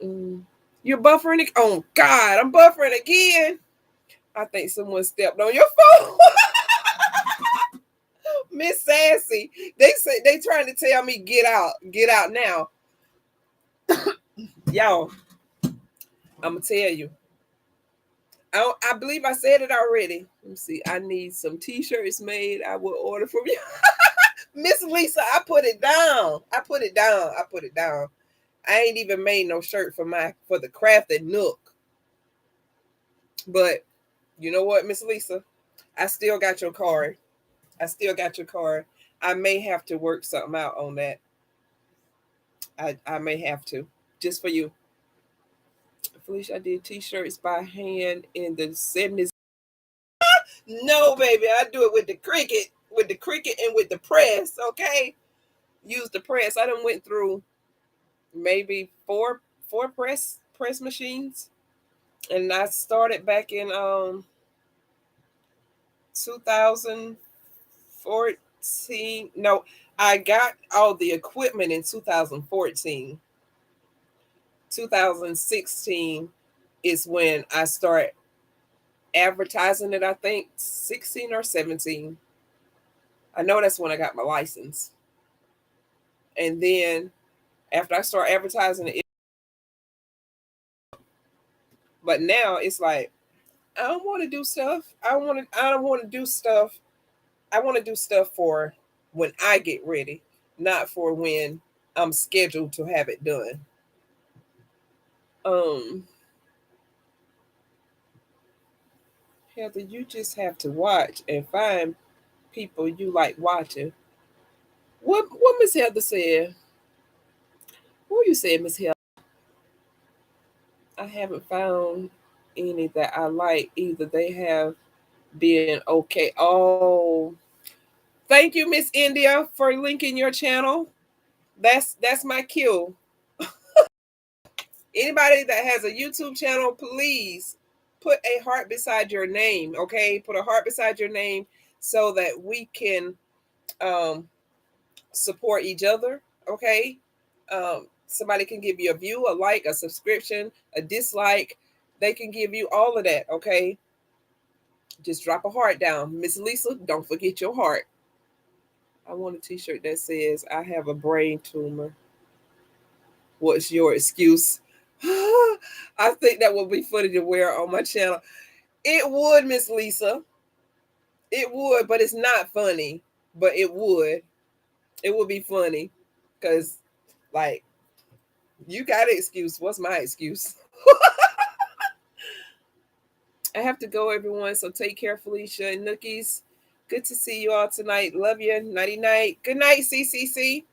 S1: You're buffering it. Oh God, I'm buffering again. I think someone stepped on your phone. Miss Sassy. They say they trying to tell me get out now. Y'all, I'm gonna tell you. I believe I said it already. Let me see. I need some t-shirts made. I will order from you. Miss Lisa, I put it down. I put it down. I ain't even made no shirt for the Crafting Nook. But you know what, Miss Lisa? I still got your card. I may have to work something out on that. I may have to. Just for you. Felicia, I did t-shirts by hand in the 70s. No, baby, I do it with the Cricut. And with the press, okay? Use the press. I done went through maybe four press machines. And I started back in 2014. No, I got all the equipment in 2014. 2016 is when I start advertising it, I think 16 or 17. I know that's when I got my license. And then after I start advertising it, but now it's like I don't want to do stuff. I don't want to do stuff. I want to do stuff for when I get ready, not for when I'm scheduled to have it done. Heather, you just have to watch and find people you like watching. What Miss Heather said? What you said, Miss Heather? I haven't found any that I like either. They have been okay. Oh, thank you, Miss India, for linking your channel. That's my cue. Anybody that has a YouTube channel, please put a heart beside your name, okay? Put a heart beside your name so that we can support each other, okay? Somebody can give you a view, a like, a subscription, a dislike. They can give you all of that, okay? Just drop a heart down. Miss Lisa, don't forget your heart. I want a t-shirt that says, I have a brain tumor. What's your excuse? I think that would be funny to wear on my channel. It would, Miss Lisa. It would, but it's not funny. But it would. It would be funny. Because, like, you got an excuse. What's my excuse? I have to go, everyone. So take care, Felicia and Nookies. Good to see you all tonight. Love you. Nighty night. Good night, CCC.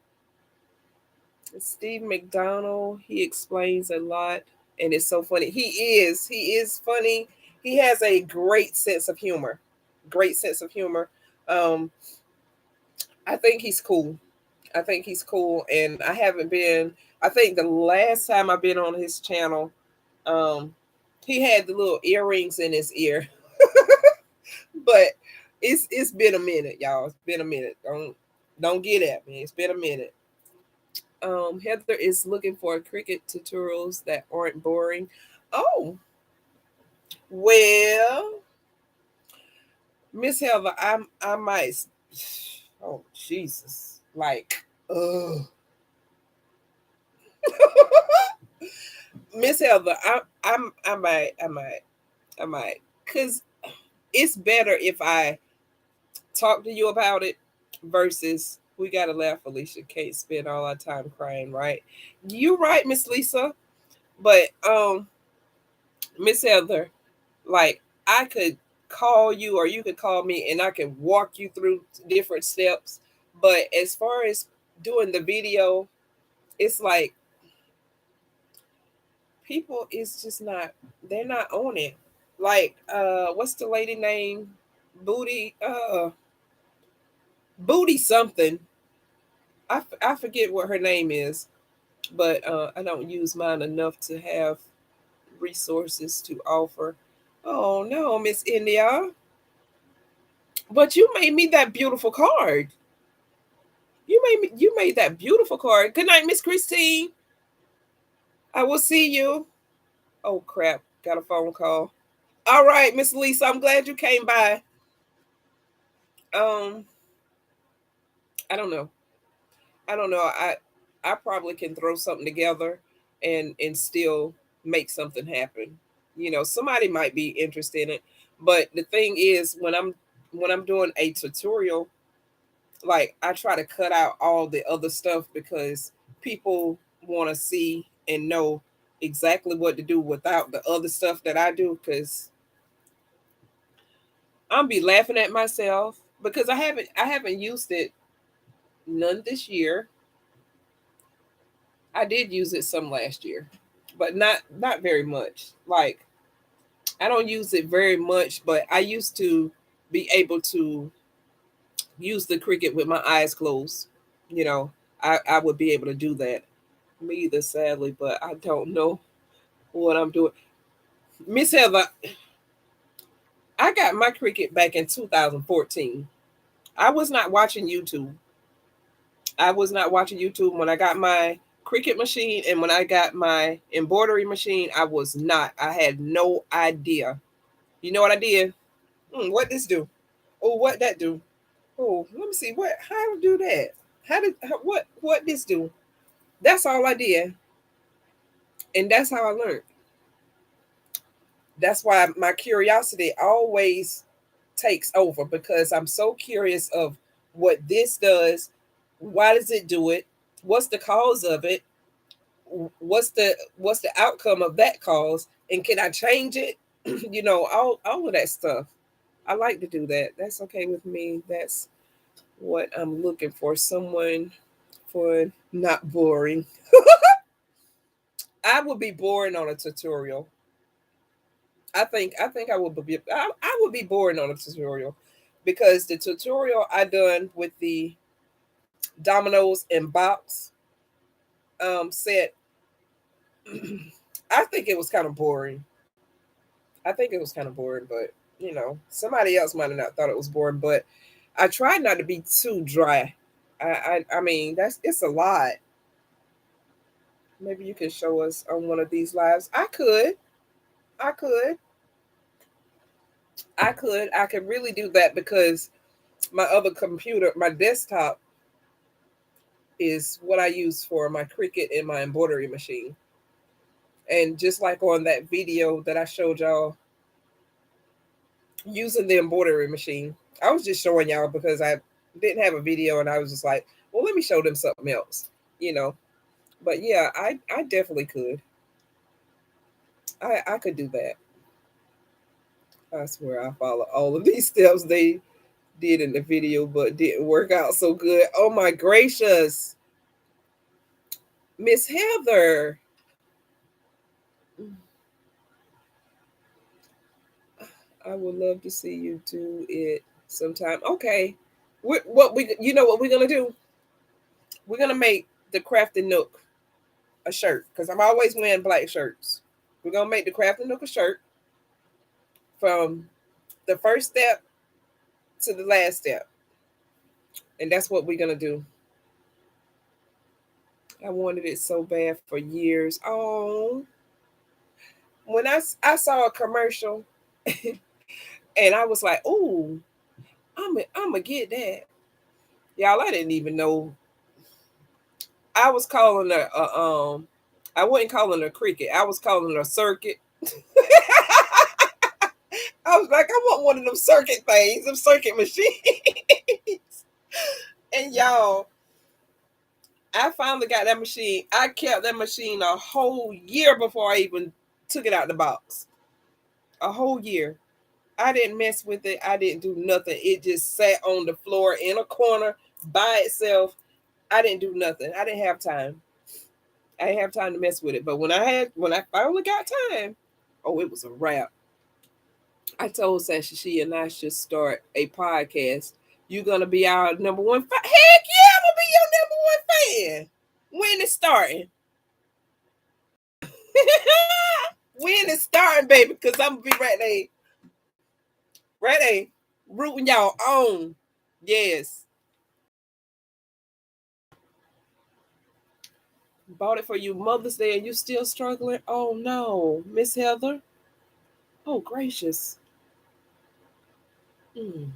S1: Steve McDonald. He explains a lot. And it's so funny. He is funny. He has a great sense of humor. Great sense of humor. I think he's cool. I think he's cool. And I haven't been, I think the last time I've been on his channel, he had the little earrings in his ear. But it's been a minute, y'all. It's been a minute. Don't get at me. It's been a minute. Heather is looking for Cricut tutorials that aren't boring. Oh, well, Miss Heather, I might. Oh Jesus! Like, Miss Heather, I might, cause it's better if I talk to you about it versus we gotta laugh. Felicia can't spend all our time crying, right? You're right, Miss Lisa. But Miss Heather, like I could call you or you could call me and I can walk you through different steps. But as far as doing the video, it's like people is just not, they're not on it. Like what's the lady name? Booty something. I forget what her name is, but I don't use mine enough to have resources to offer. Oh no, Miss India. But you made me that beautiful card. You made that beautiful card. Good night, Miss Christine. I will see you. Oh crap. Got a phone call. All right, Miss Lisa. I'm glad you came by. Um, I don't know. I don't know. I probably can throw something together and still make something happen. You know, somebody might be interested in it. But the thing is when I'm doing a tutorial, like I try to cut out all the other stuff because people want to see and know exactly what to do without the other stuff that I do, because I'm be laughing at myself because I haven't used it none this year. I did use it some last year, but not very much. Like I don't use it very much, but I used to be able to use the Cricut with my eyes closed. You know, I would be able to do that. Me either, sadly, but I don't know what I'm doing. Miss Heather, I got my Cricut back in 2014. I was not watching YouTube. I was not watching YouTube when I got my Cricut machine, and when I got my embroidery machine, I was not. I had no idea. You know what I did? What this do? Oh, what that do? Oh, let me see. How to do that? What this do? That's all I did, and that's how I learned. That's why my curiosity always takes over, because I'm so curious of what this does. Why does it do it? What's the cause of it? What's the outcome of that cause? And can I change it? You know, all of that stuff. I like to do that. That's okay with me. That's what I'm looking for. Someone for not boring. I would be boring on a tutorial. I think I would be boring on a tutorial, because the tutorial I done with the Domino's and box set, I think it was kind of boring. I think it was kind of boring, but you know, somebody else might have not thought it was boring. But I tried not to be too dry. I mean, it's a lot. Maybe you can show us on one of these lives. I could. I could. I could really do that because my other computer, my desktop, is what I use for my Cricut and my embroidery machine. And just like on that video that I showed y'all using the embroidery machine, I was just showing y'all because I didn't have a video and I was just like, well, let me show them something else, you know. But yeah, I definitely could. I could do that. I swear I follow all of these steps they did in the video, but didn't work out so good. Oh my gracious. Miss Heather. I would love to see you do it sometime. Okay. What we you know what we're gonna do? We're gonna make the Crafting Nook a shirt because I'm always wearing black shirts. We're gonna make the Crafting Nook a shirt from the first step to the last step. And that's what we're gonna do. I wanted it so bad for years. Oh, when I saw a commercial and I was like, "Ooh, I'm gonna get that." Y'all, I didn't even know. I was calling her I wasn't calling her Cricket. I was calling her Circuit. I was like, I want one of them circuit things, them circuit machines. And y'all, I finally got that machine. I kept that machine a whole year before I even took it out the box. A whole year. I didn't mess with it. I didn't do nothing. It just sat on the floor in a corner by itself. I didn't do nothing. I didn't have time. I didn't have time to mess with it. But when I finally got time, oh, it was a wrap. I told Sasha she and I should start a podcast. You're gonna be our number one fan. Heck yeah, I'm gonna be your number one fan. When it's starting? When it's starting, baby? Because I'm gonna be ready, rooting y'all on. Yes. Bought it for you Mother's Day and you still struggling? Oh no, Miss Heather. Oh gracious. Mm.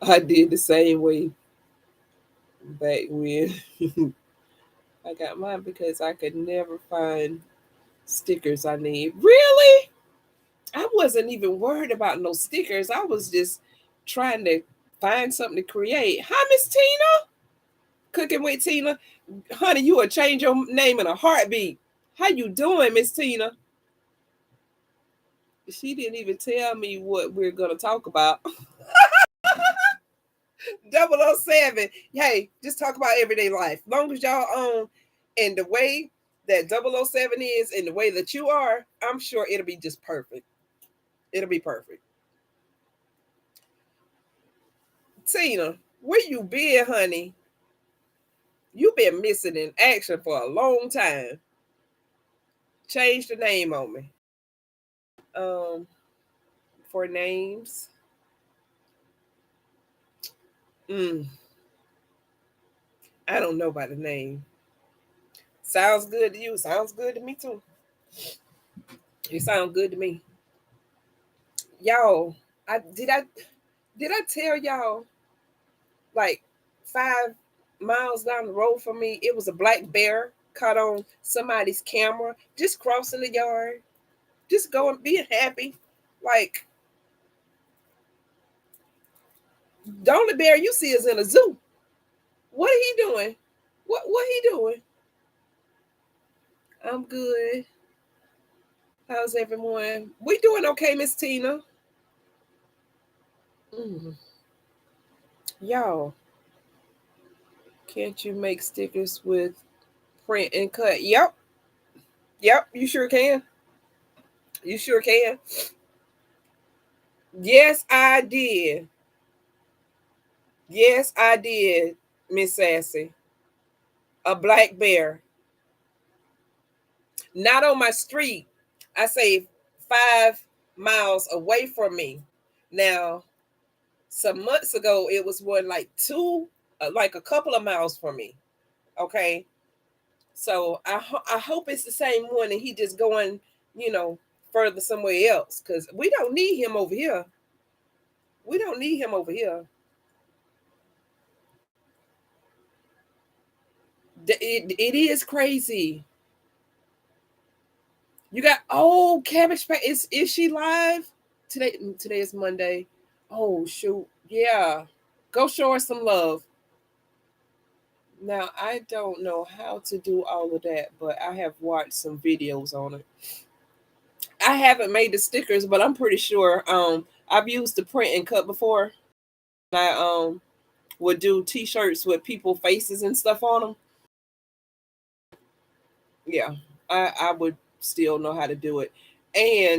S1: I did the same way back when I got mine because I could never find stickers I need. Really? I wasn't even worried about no stickers. I was just trying to find something to create. Hi, Miss Tina. Cooking with Tina. Honey, you would change your name in a heartbeat. How you doing, Miss Tina? She didn't even tell me what we're going to talk about. 007. Hey, just talk about everyday life. Long as y'all own and the way that 007 is and the way that you are, I'm sure it'll be just perfect. It'll be perfect. Tina, where you been, honey? You been missing in action for a long time. Change the name on me. Um, for names. I don't know by the name. Sounds good to you. Sounds good to me too. It sounds good to me. Y'all, I tell y'all like 5 miles down the road from me, it was a black bear caught on somebody's camera, just crossing the yard, just going, being happy. Like the only bear you see is in a zoo. What are he doing? What he doing? I'm good. How's everyone? We doing okay, Miss Tina? Mm. Y'all, can't you make stickers with print and cut? Yep. Yep, you sure can. You sure can. Yes, I did. Yes, I did, Miss Sassy. A black bear. Not on my street. I say 5 miles away from me. Now, some months ago, it was one like like a couple of miles from me. Okay. So I hope it's the same one and he just going, further somewhere else, because we don't need him over here. We don't need him over here. It is crazy. You got Cabbage Patch. Is she live today? Today is Monday. Oh shoot, yeah. Go show her some love. Now I don't know how to do all of that, but I have watched some videos on it. I haven't made the stickers, but I'm pretty sure. I've used the print and cut before. I would do T-shirts with people faces and stuff on them. Yeah, I would still know how to do it, and